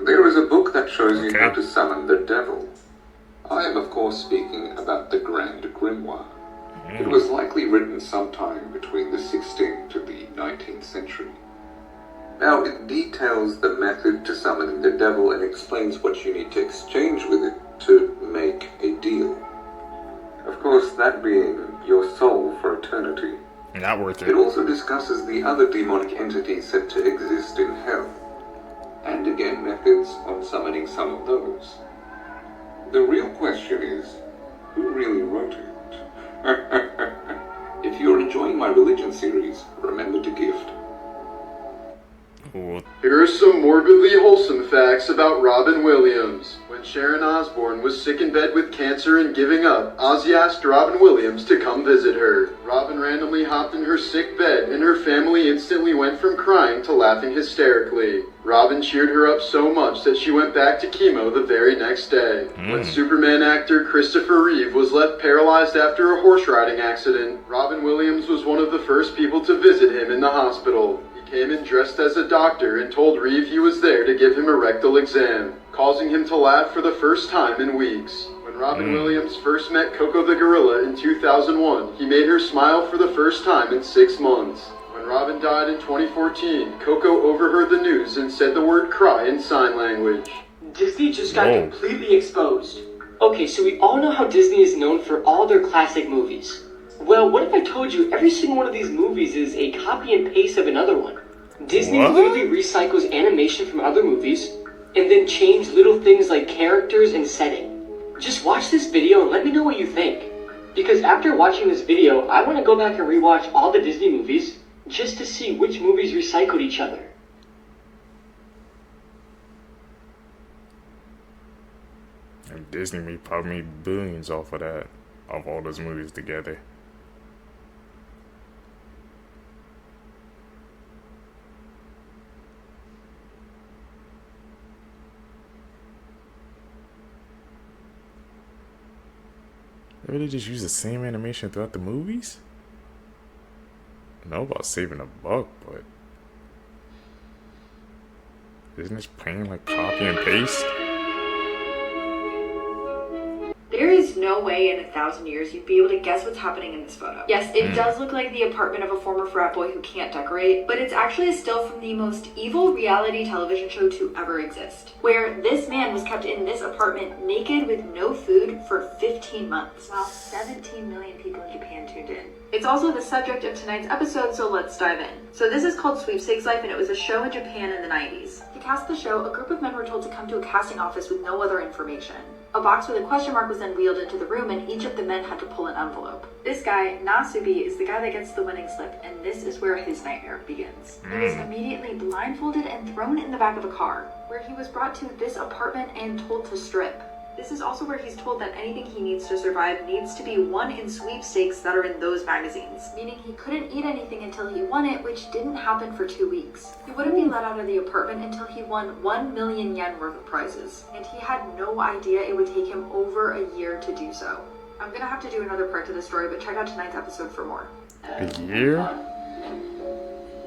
[SPEAKER 11] There is a book that shows you how to summon the devil. I am of course speaking about the Grand Grimoire. It was likely written sometime between the 16th to the 19th century. Now it details the method to summoning the devil and explains what you need to exchange with it to make a deal. Of course, that being your soul for eternity.
[SPEAKER 1] Not worth it.
[SPEAKER 11] It also discusses the other demonic entities said to exist in hell, and again methods on summoning some of those. The real question is, who really wrote it? If you're enjoying my religion series, remember to gift.
[SPEAKER 1] Cool.
[SPEAKER 12] Here are some morbidly wholesome facts about Robin Williams. When Sharon Osbourne was sick in bed with cancer and giving up, Ozzy asked Robin Williams to come visit her. Robin randomly hopped in her sick bed, and her family instantly went from crying to laughing hysterically. Robin cheered her up so much that she went back to chemo the very next day. When Superman actor Christopher Reeve was left paralyzed after a horse riding accident, Robin Williams was one of the first people to visit him in the hospital. Came in dressed as a doctor and told Reeve he was there to give him a rectal exam, causing him to laugh for the first time in weeks. When Robin Williams first met Coco the gorilla in 2001, he made her smile for the first time in 6 months. When Robin died in 2014, Coco overheard the news and said the word cry in sign language.
[SPEAKER 6] Disney just got completely exposed. Okay, so we all know how Disney is known for all their classic movies. Well, what if I told you every single one of these movies is a copy and paste of another one? Disney literally recycles animation from other movies, and then change little things like characters and setting. Just watch this video and let me know what you think. Because after watching this video, I want to go back and rewatch all the Disney movies, just to see which movies recycled each other.
[SPEAKER 1] And Disney made probably billions off of that, of all those movies together. They really just use the same animation throughout the movies? I know about saving a buck, but isn't this plain like copy and paste?
[SPEAKER 14] There is no way in 1,000 years you'd be able to guess what's happening in this photo. Yes, it does look like the apartment of a former frat boy who can't decorate, but it's actually a still from the most evil reality television show to ever exist, where this man was kept in this apartment naked with no food for 15 months, while 17 million people in Japan tuned in. It's also the subject of tonight's episode, so let's dive in. So this is called Sweepstakes Life, and it was a show in Japan in the 90s. To cast the show, a group of men were told to come to a casting office with no other information. A box with a question mark was then wheeled into the room, and each of the men had to pull an envelope. This guy, Nasubi, is the guy that gets the winning slip, and this is where his nightmare begins. He was immediately blindfolded and thrown in the back of a car, where he was brought to this apartment and told to strip. This is also where he's told that anything he needs to survive needs to be won in sweepstakes that are in those magazines, meaning he couldn't eat anything until he won it, which didn't happen for 2 weeks. He wouldn't be let out of the apartment until he won 1 million yen worth of prizes, and he had no idea it would take him over a year to do so. I'm gonna have to do another part to the story, but check out tonight's episode for more.
[SPEAKER 1] A year?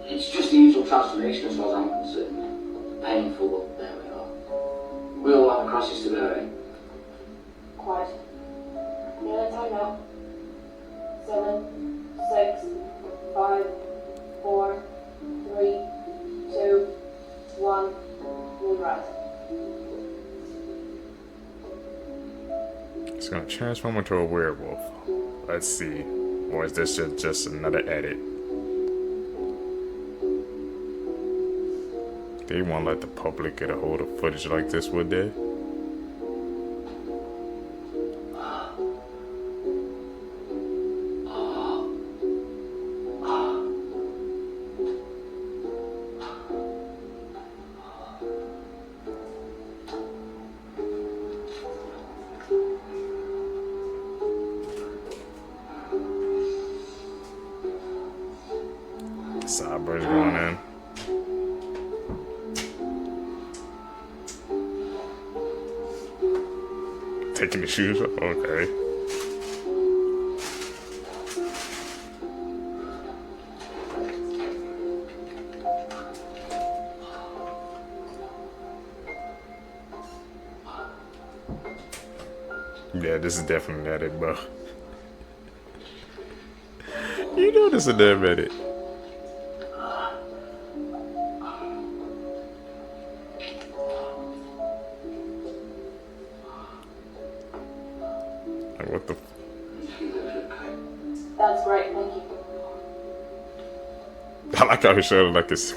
[SPEAKER 25] It's just the usual transformation as far as I'm concerned. Painful, but there we are. We all have crosses to bear, eh?
[SPEAKER 26] Quiet. Nearly time out. 7, 6, 5, 4, 3, 2, 1. Move right.
[SPEAKER 1] It's gonna transform into a werewolf. Let's see. Or is this just another edit? They won't let the public get a hold of footage like this, would they? Sideburns going in. Taking the shoes off? Okay. Yeah, this is definitely not it, bro. You know this is damn edit. What the?
[SPEAKER 26] That's right, thank you.
[SPEAKER 1] I like how he showed it like it's.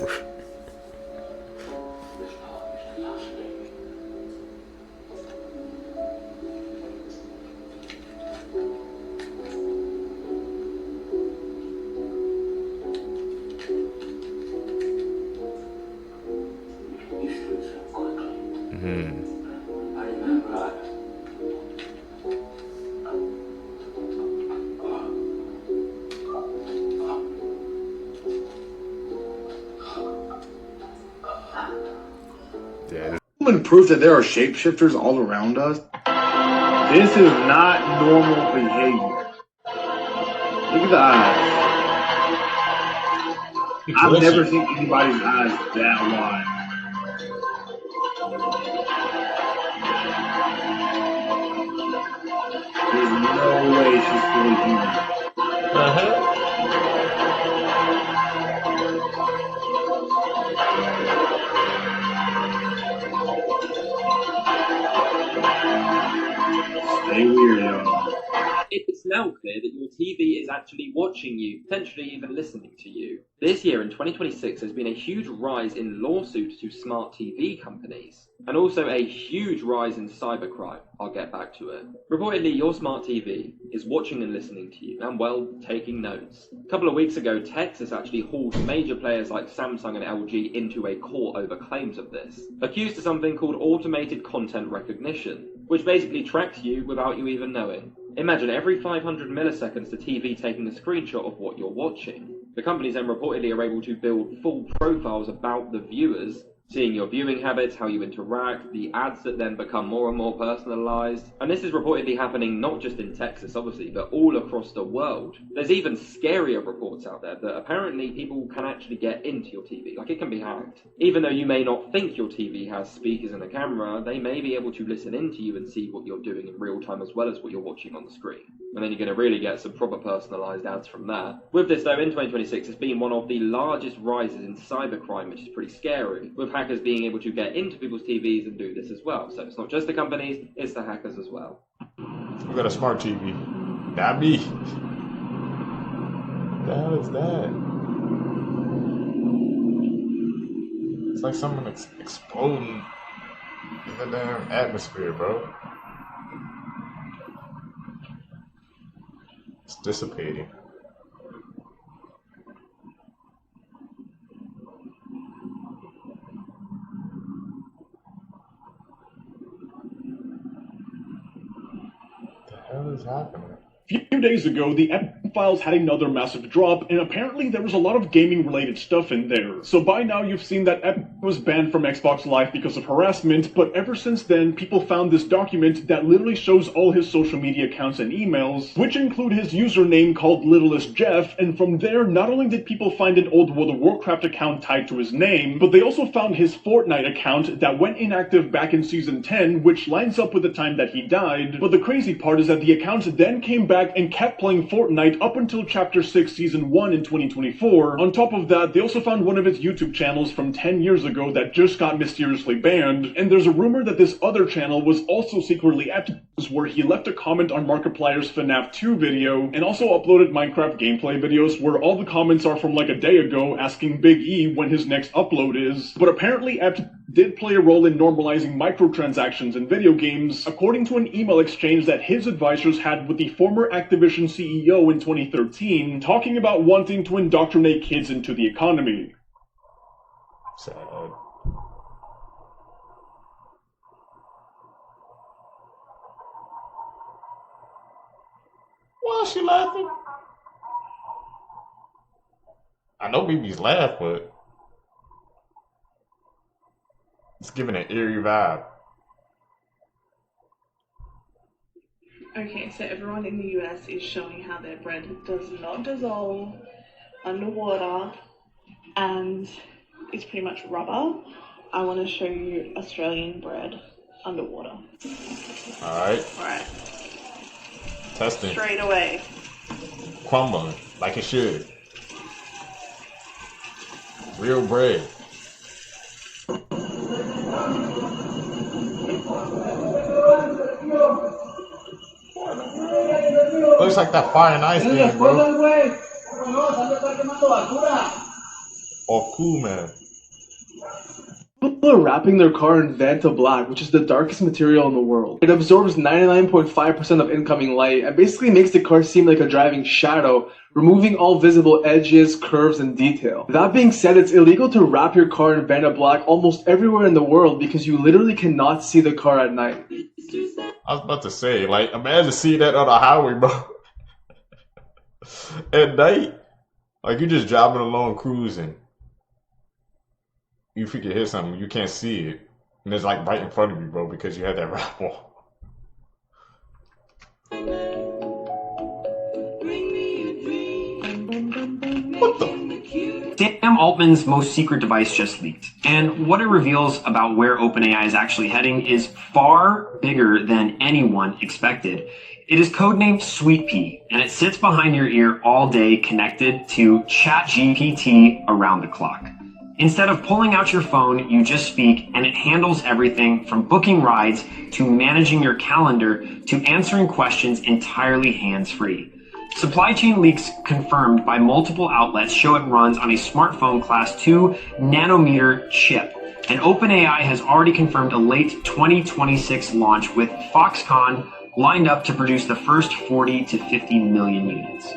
[SPEAKER 13] Proof that there are shapeshifters all around us. This is not normal behavior. Look at the eyes. I've never seen anybody's eyes that wide. There's no way she's fully human. Stay weird, y'all.
[SPEAKER 15] It's now clear that your TV is actually watching you, potentially even listening to you. This year, in 2026, there's been a huge rise in lawsuits to smart TV companies, and also a huge rise in cybercrime. I'll get back to it. Reportedly, your smart TV is watching and listening to you, and, well, taking notes. A couple of weeks ago, Texas actually hauled major players like Samsung and LG into a court over claims of this, accused of something called automated content recognition, which basically tracks you without you even knowing. Imagine every 500 milliseconds the TV taking a screenshot of what you're watching. The companies then reportedly are able to build full profiles about the viewers, seeing your viewing habits, how you interact, the ads that then become more and more personalized. And this is reportedly happening not just in Texas, obviously, but all across the world. There's even scarier reports out there that apparently people can actually get into your TV, like it can be hacked. Even though you may not think your TV has speakers and a camera, they may be able to listen into you and see what you're doing in real time as well as what you're watching on the screen. And then you're going to really get some proper personalized ads from that. With this though, in 2026, it's been one of the largest rises in cybercrime, which is pretty scary, with hackers being able to get into people's TVs and do this as well. So it's not just the companies, it's the hackers as well.
[SPEAKER 1] We got a smart TV. That me. What the hell is that? It's like something exploding in the damn atmosphere, bro. It's dissipating. What the hell is happening?
[SPEAKER 16] A few days ago, the files had another massive drop, and apparently there was a lot of gaming-related stuff in there. So by now you've seen that Epstein was banned from Xbox Live because of harassment, but ever since then, people found this document that literally shows all his social media accounts and emails, which include his username called Littlest Jeff, and from there, not only did people find an old World of Warcraft account tied to his name, but they also found his Fortnite account that went inactive back in Season 10, which lines up with the time that he died. But the crazy part is that the account then came back and kept playing Fortnite up until Chapter 6 Season 1 in 2024. On top of that, they also found one of his YouTube channels from 10 years ago ago that just got mysteriously banned, and there's a rumor that this other channel was also secretly Epstein, where he left a comment on Markiplier's FNAF 2 video, and also uploaded Minecraft gameplay videos where all the comments are from like a day ago asking Big E when his next upload is. But apparently Epstein did play a role in normalizing microtransactions in video games, according to an email exchange that his advisors had with the former Activision CEO in 2013, talking about wanting to indoctrinate kids into the economy.
[SPEAKER 1] Sad. Why is she laughing? I know BB's laugh, but it's giving an eerie vibe.
[SPEAKER 8] Okay, so everyone in the US is showing how their bread does not dissolve underwater and it's pretty much rubber. I want to show you Australian bread underwater.
[SPEAKER 1] Alright.
[SPEAKER 8] Alright.
[SPEAKER 1] Testing.
[SPEAKER 8] Straight away.
[SPEAKER 1] Crumbling like it should. Real bread. Looks like that Fire and Ice game, bro. Oh, cool, man.
[SPEAKER 13] People are wrapping their car in Vanta Black, which is the darkest material in the world. It absorbs 99.5% of incoming light and basically makes the car seem like a driving shadow, removing all visible edges, curves, and detail. That being said, it's illegal to wrap your car in Vanta Black almost everywhere in the world because you literally cannot see the car at night.
[SPEAKER 1] I was about to say, like, imagine seeing that on the highway, bro. At night. Like, you're just driving along, cruising. You freaking hit something, you can't see it. And it's like right in front of you, bro, because you had that wrap on. What the?
[SPEAKER 17] Sam Altman's most secret device just leaked, and what it reveals about where OpenAI is actually heading is far bigger than anyone expected. It is codenamed Sweet Pea, and it sits behind your ear all day connected to ChatGPT around the clock. Instead of pulling out your phone, you just speak, and it handles everything from booking rides to managing your calendar to answering questions entirely hands-free. Supply chain leaks confirmed by multiple outlets show it runs on a smartphone Class 2 nanometer chip, and OpenAI has already confirmed a late 2026 launch with Foxconn lined up to produce the first 40 to 50 million units.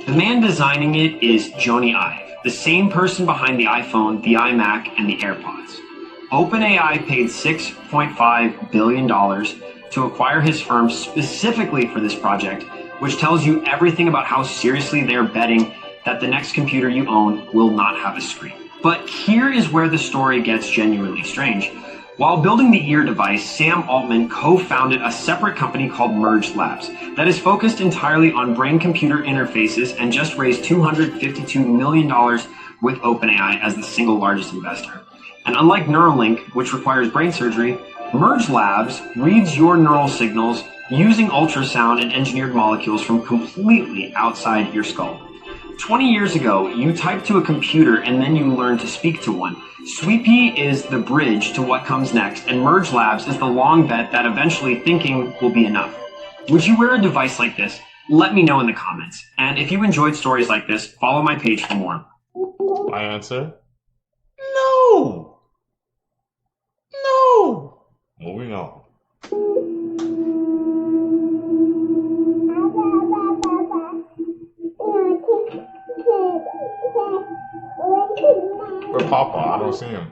[SPEAKER 17] The man designing it is Jony Ive, the same person behind the iPhone, the iMac, and the AirPods. OpenAI paid $6.5 billion to acquire his firm specifically for this project, which tells you everything about how seriously they're betting that the next computer you own will not have a screen. But here is where the story gets genuinely strange. While building the ear device, Sam Altman co-founded a separate company called Merge Labs that is focused entirely on brain-computer interfaces and just raised $252 million with OpenAI as the single largest investor. And unlike Neuralink, which requires brain surgery, Merge Labs reads your neural signals using ultrasound and engineered molecules from completely outside your skull. 20 years ago, you typed to a computer and then you learned to speak to one. Sweet Pea is the bridge to what comes next, and Merge Labs is the long bet that eventually thinking will be enough. Would you wear a device like this? Let me know in the comments. And if you enjoyed stories like this, follow my page for more.
[SPEAKER 1] My answer? No! No! Moving on. Where's Papa? I don't see him.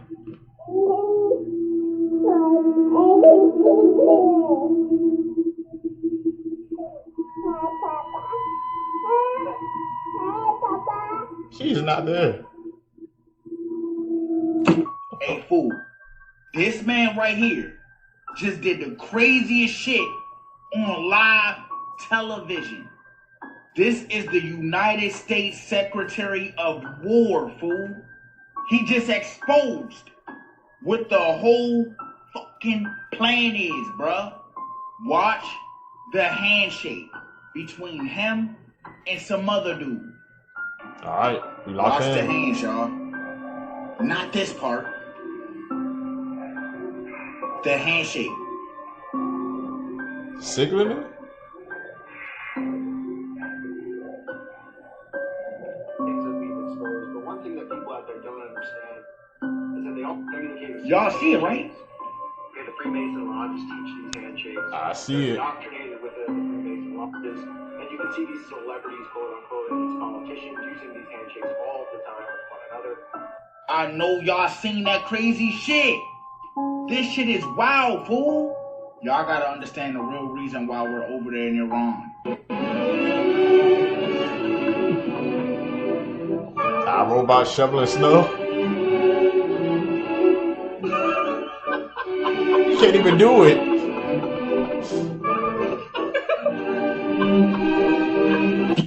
[SPEAKER 1] She's not there.
[SPEAKER 18] Hey, fool. This man right here just did the craziest shit on live television. This is the United States Secretary of War, fool. He just exposed what the whole fucking plan is, bruh. Watch the handshake between him and some other dude.
[SPEAKER 1] Alright, we locked
[SPEAKER 18] Watch
[SPEAKER 1] in.
[SPEAKER 18] the hands, y'all. Not this part. The handshake.
[SPEAKER 1] Sick limit?
[SPEAKER 4] But one thing that people out there don't understand is that they all communicate with
[SPEAKER 18] Y'all see it, right?
[SPEAKER 4] Yeah, the Freemason lodges teach these handshakes.
[SPEAKER 1] I see
[SPEAKER 4] They're
[SPEAKER 1] it.
[SPEAKER 4] indoctrinated with the Freemason lodges, and you can see these celebrities, quote unquote, and these politicians using these handshakes all the time with one another.
[SPEAKER 18] I know y'all seen that crazy shit. This shit is wild, fool. Y'all gotta understand the real reason why we're over there in Iran.
[SPEAKER 1] Robot shoveling snow. You can't even do it.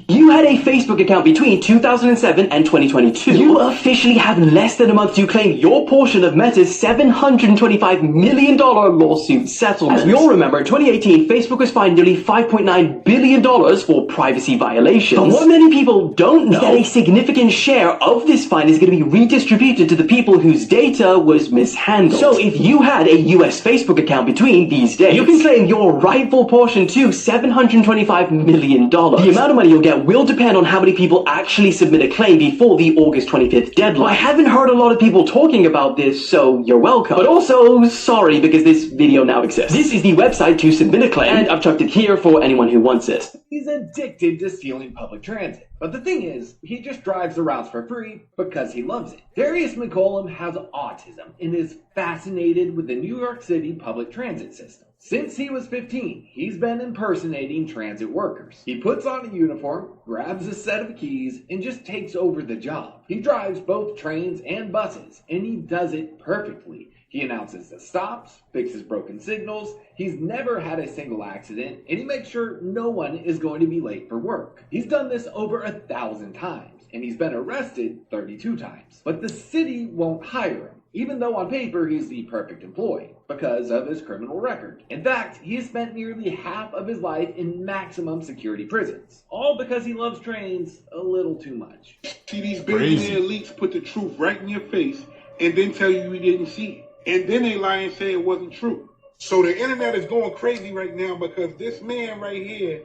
[SPEAKER 5] You had a Facebook account between 2007 and 2022. You officially have less than a month to claim your portion of Meta's $725 million lawsuit settlement. As we all remember, in 2018, Facebook was fined nearly $5.9 billion for privacy violations. But what many people don't know is that a significant share of this fine is going to be redistributed to the people whose data was mishandled. So if you had a US Facebook account between these days, you can claim your rightful portion to $725 million. The amount of money you'll get will depend on how many people actually submit a claim before the August 25th deadline. I haven't heard a lot of people talking about this, so you're welcome. But also, sorry, because this video now exists. This is the website to submit a claim, and I've chucked it here for anyone who wants it.
[SPEAKER 19] He's addicted to stealing public transit. But the thing is, he just drives the routes for free because he loves it. Darius McCollum has autism and is fascinated with the New York City public transit system. Since he was 15, he's been impersonating transit workers. He puts on a uniform, grabs a set of keys, and just takes over the job. He drives both trains and buses, and he does it perfectly. He announces the stops, fixes broken signals, he's never had a single accident, and he makes sure no one is going to be late for work. He's done this over 1,000 times, and he's been arrested 32 times. But the city won't hire him, even though on paper he's the perfect employee, because of his criminal record. In fact, he has spent nearly half of his life in maximum security prisons, all because he loves trains a little too much.
[SPEAKER 20] See, these billionaire elites put the truth right in your face and then tell you you didn't see it. And then they lie and say it wasn't true. So the internet is going crazy right now because this man right here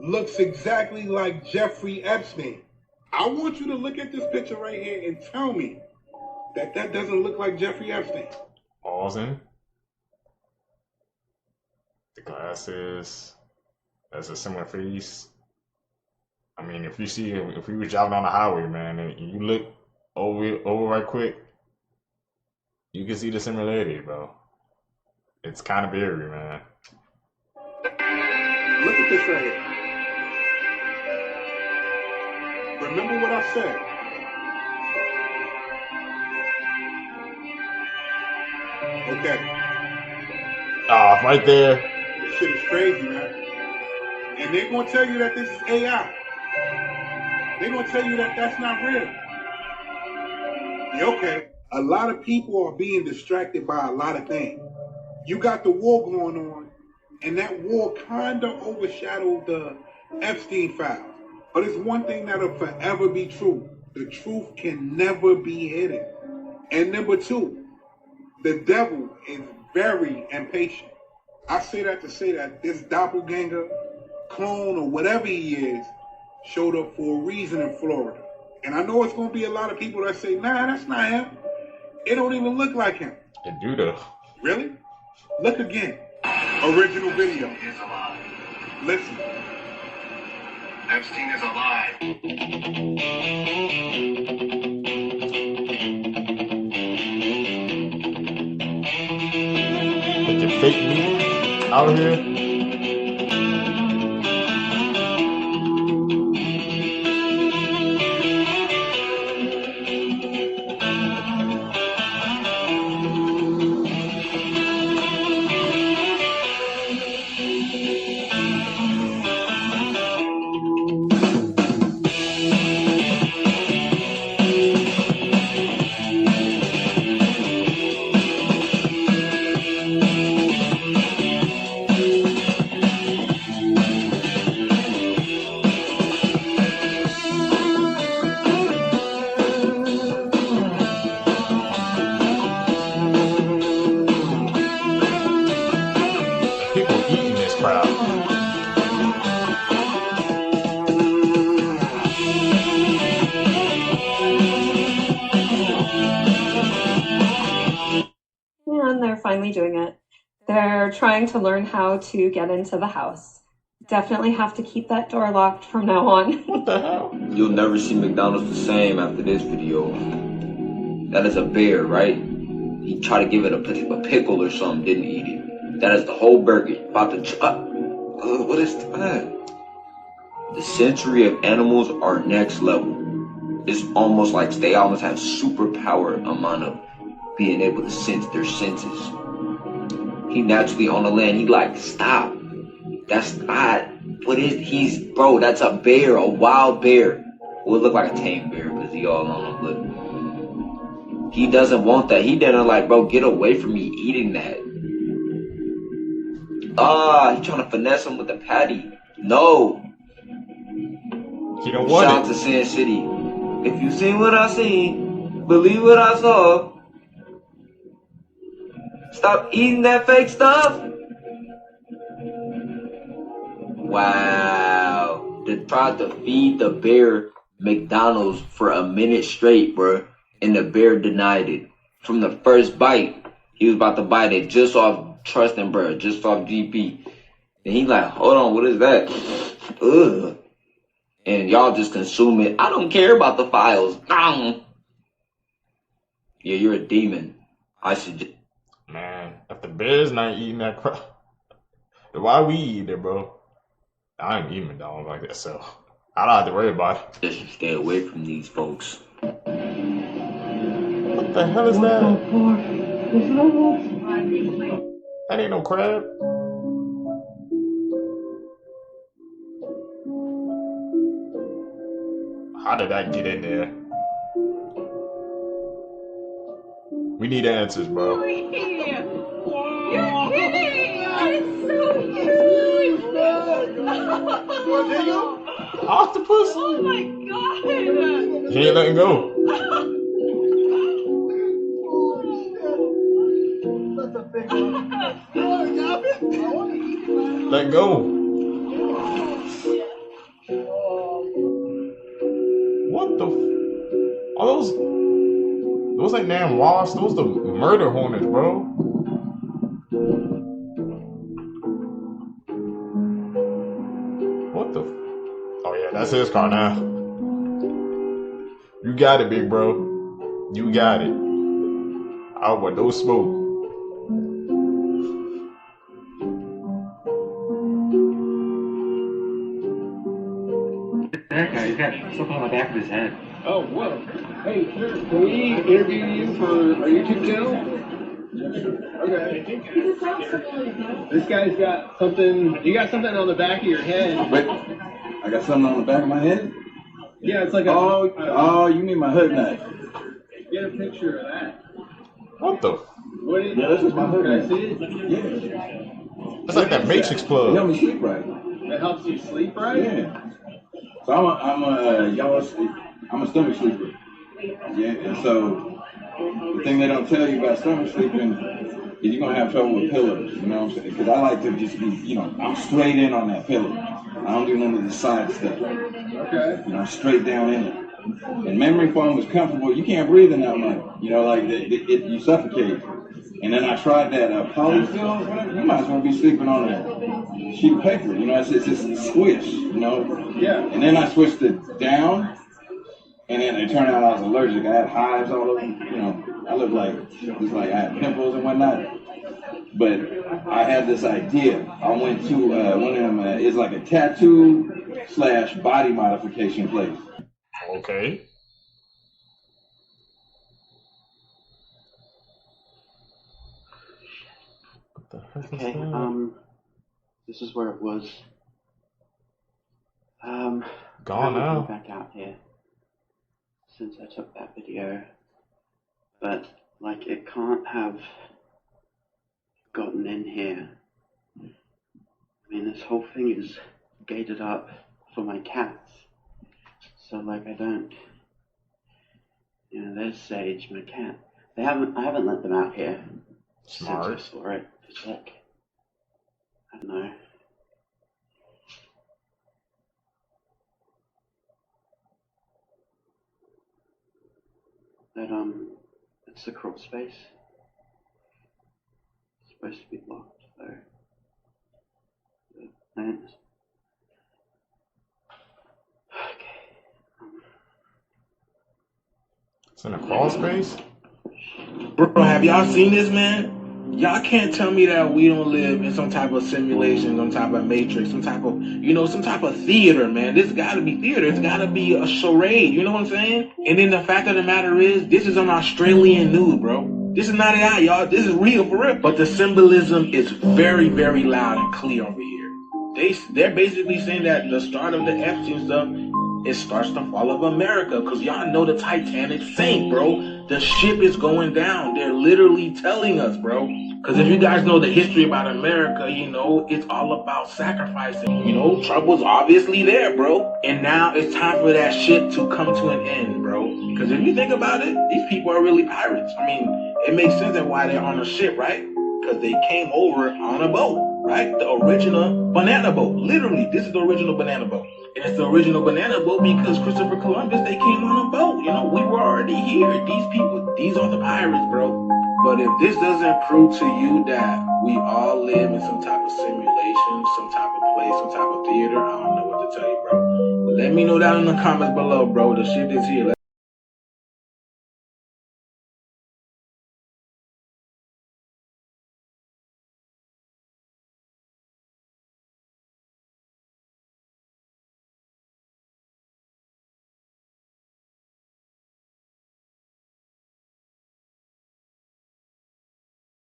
[SPEAKER 20] looks exactly like Jeffrey Epstein. I want you to look at this picture right here and tell me that that doesn't look like Jeffrey Epstein.
[SPEAKER 1] Pausing. The glasses. That's a similar face. I mean, if you see, if we were driving on the highway, man, and you look over right quick, you can see the similarity, bro. It's kind of eerie, man.
[SPEAKER 20] Look at this right here. Remember what I said. Okay.
[SPEAKER 1] Ah, right there.
[SPEAKER 20] This shit is crazy, man. And they're going to tell you that this is AI. They're going to tell you that that's not real. Yeah, okay. A lot of people are being distracted by a lot of things. You got the war going on, and that war kind of overshadowed the Epstein files. But it's one thing that'll forever be true. The truth can never be hidden. And number two, the devil is very impatient. I say that to say that this doppelganger, clone, or whatever he is, showed up for a reason in Florida. And I know it's going to be a lot of people that say, nah, that's not him. It don't even look like him.
[SPEAKER 1] It do though.
[SPEAKER 20] Really? Look again. Original video. Listen.
[SPEAKER 3] Epstein is alive.
[SPEAKER 1] With the fake meat out here.
[SPEAKER 2] finally doing it. They're trying to learn how to get into the house. Definitely have to keep that door locked from now on.
[SPEAKER 1] What the hell?
[SPEAKER 7] You'll never see McDonald's the same after this video. That is a bear, right? He tried to give it a pickle or something, didn't eat it. That is the whole burger. About to what is that? The sensory of animals are next level. It's almost like they almost have superpower amount of being able to sense their senses. He naturally on the land, he like, stop. That's not, bro, that's a bear, a wild bear. Well, it look like a tame bear because he all on him, but he doesn't want that. He didn't like, bro, get away from me eating that. He trying to finesse him with the patty. No.
[SPEAKER 1] He don't want
[SPEAKER 7] Shout out to Sin City. If you seen what I seen, believe what I saw. Stop eating that fake stuff. Wow. They tried to feed the bear McDonald's for a minute straight, bro. And the bear denied it. From the first bite, he was about to bite it just off trusting, bro. Just off GP. And he like, hold on, what is that? Ugh. And y'all just consume it. I don't care about the files. Yeah, you're a demon. I should.
[SPEAKER 1] Man, if the bear's not eating that crap, why we eat it, bro? I ain't eating McDonald's like that, so I don't have to worry about it.
[SPEAKER 7] Just stay away from these folks.
[SPEAKER 1] What the hell is that? That ain't no crab. How did that get in there? We need answers, bro.
[SPEAKER 21] You're kidding! It's so huge!
[SPEAKER 1] Octopus?
[SPEAKER 21] Oh my god!
[SPEAKER 1] He ain't letting go. Let go. What the? Are those like damn wasps? Those the murder hornets, bro. What the? Oh yeah, that's his car now. You got it, big bro. You got it. I want no smoke.
[SPEAKER 15] That guy, he's got something on the back of his head.
[SPEAKER 22] Oh, whoa. Hey, sir, can we interview you for our YouTube channel? Okay. This guy's got something, you got something on the back of your head.
[SPEAKER 23] Wait, I got something on the back of my head?
[SPEAKER 22] Yeah, it's like a...
[SPEAKER 23] Oh, you mean my hood nut.
[SPEAKER 22] Get a picture of that.
[SPEAKER 1] What the?
[SPEAKER 22] What is,
[SPEAKER 23] Yeah, this is my hood
[SPEAKER 22] Can I
[SPEAKER 23] nut.
[SPEAKER 22] see it?
[SPEAKER 23] Yeah.
[SPEAKER 1] It's like that Matrix plug.
[SPEAKER 23] It helps me sleep right.
[SPEAKER 22] That helps you sleep right?
[SPEAKER 23] Yeah. So I'm a stomach sleeper. Yeah, and so the thing they don't tell you about stomach sleeping is you're gonna have trouble with pillows. You know what I'm saying? Because I like to just be, I'm straight in on that pillow. I don't do none of the side stuff.
[SPEAKER 22] Okay.
[SPEAKER 23] I'm straight down in it. And memory foam is comfortable. You can't breathe in that much. You suffocate. And then I tried that polyfill. Whatever. You might as well be sleeping on a sheet of paper. It's just a squish.
[SPEAKER 22] Yeah.
[SPEAKER 23] And then I switched it down. And then it turned out I was allergic. I had hives all over. I looked like I had pimples and whatnot. But I had this idea. I went to one of them. It's like a tattoo / body modification place.
[SPEAKER 1] Okay.
[SPEAKER 24] Okay, this is where it was.
[SPEAKER 1] Gone
[SPEAKER 24] now.
[SPEAKER 1] now.
[SPEAKER 24] Back out here since I took that video, but it can't have gotten in here. I mean, this whole thing is gated up for my cats, so I don't. There's Sage, my cat. I haven't let them out here
[SPEAKER 1] Smart.
[SPEAKER 24] since I saw it. It's I don't know. But it's the crawl space. supposed to be locked, so the plants.
[SPEAKER 1] It's in a crawl space?
[SPEAKER 22] Bro, have y'all seen this, man? Y'all can't tell me that we don't live in some type of simulation, some type of matrix, some type of, some type of theater, man. This gotta be theater. It's gotta be a charade. You know what I'm saying? And then the fact of the matter is, this is on Australian news, bro. This is not AI, y'all. This is real for real. But the symbolism is very, very loud and clear over here. They're basically saying that the start of the Epstein stuff, it starts the fall of America. Because y'all know the Titanic sank, bro. The ship is going down. They're literally telling us, bro. Because if you guys know the history about America, it's all about sacrificing. Trouble's obviously there, bro. And now it's time for that shit to come to an end, bro. Because if you think about it, these people are really pirates. I mean, it makes sense that why they're on a ship, right? Because they came over on a boat, right? The original banana boat. Literally, this is the original banana boat. And it's the original banana boat because Christopher Columbus, they came on a boat. We were already here. These are the pirates, bro. But if this doesn't prove to you that we all live in some type of simulation, some type of place, some type of theater, I don't know what to tell you, bro. Let me know down in the comments below, bro. The shit is here.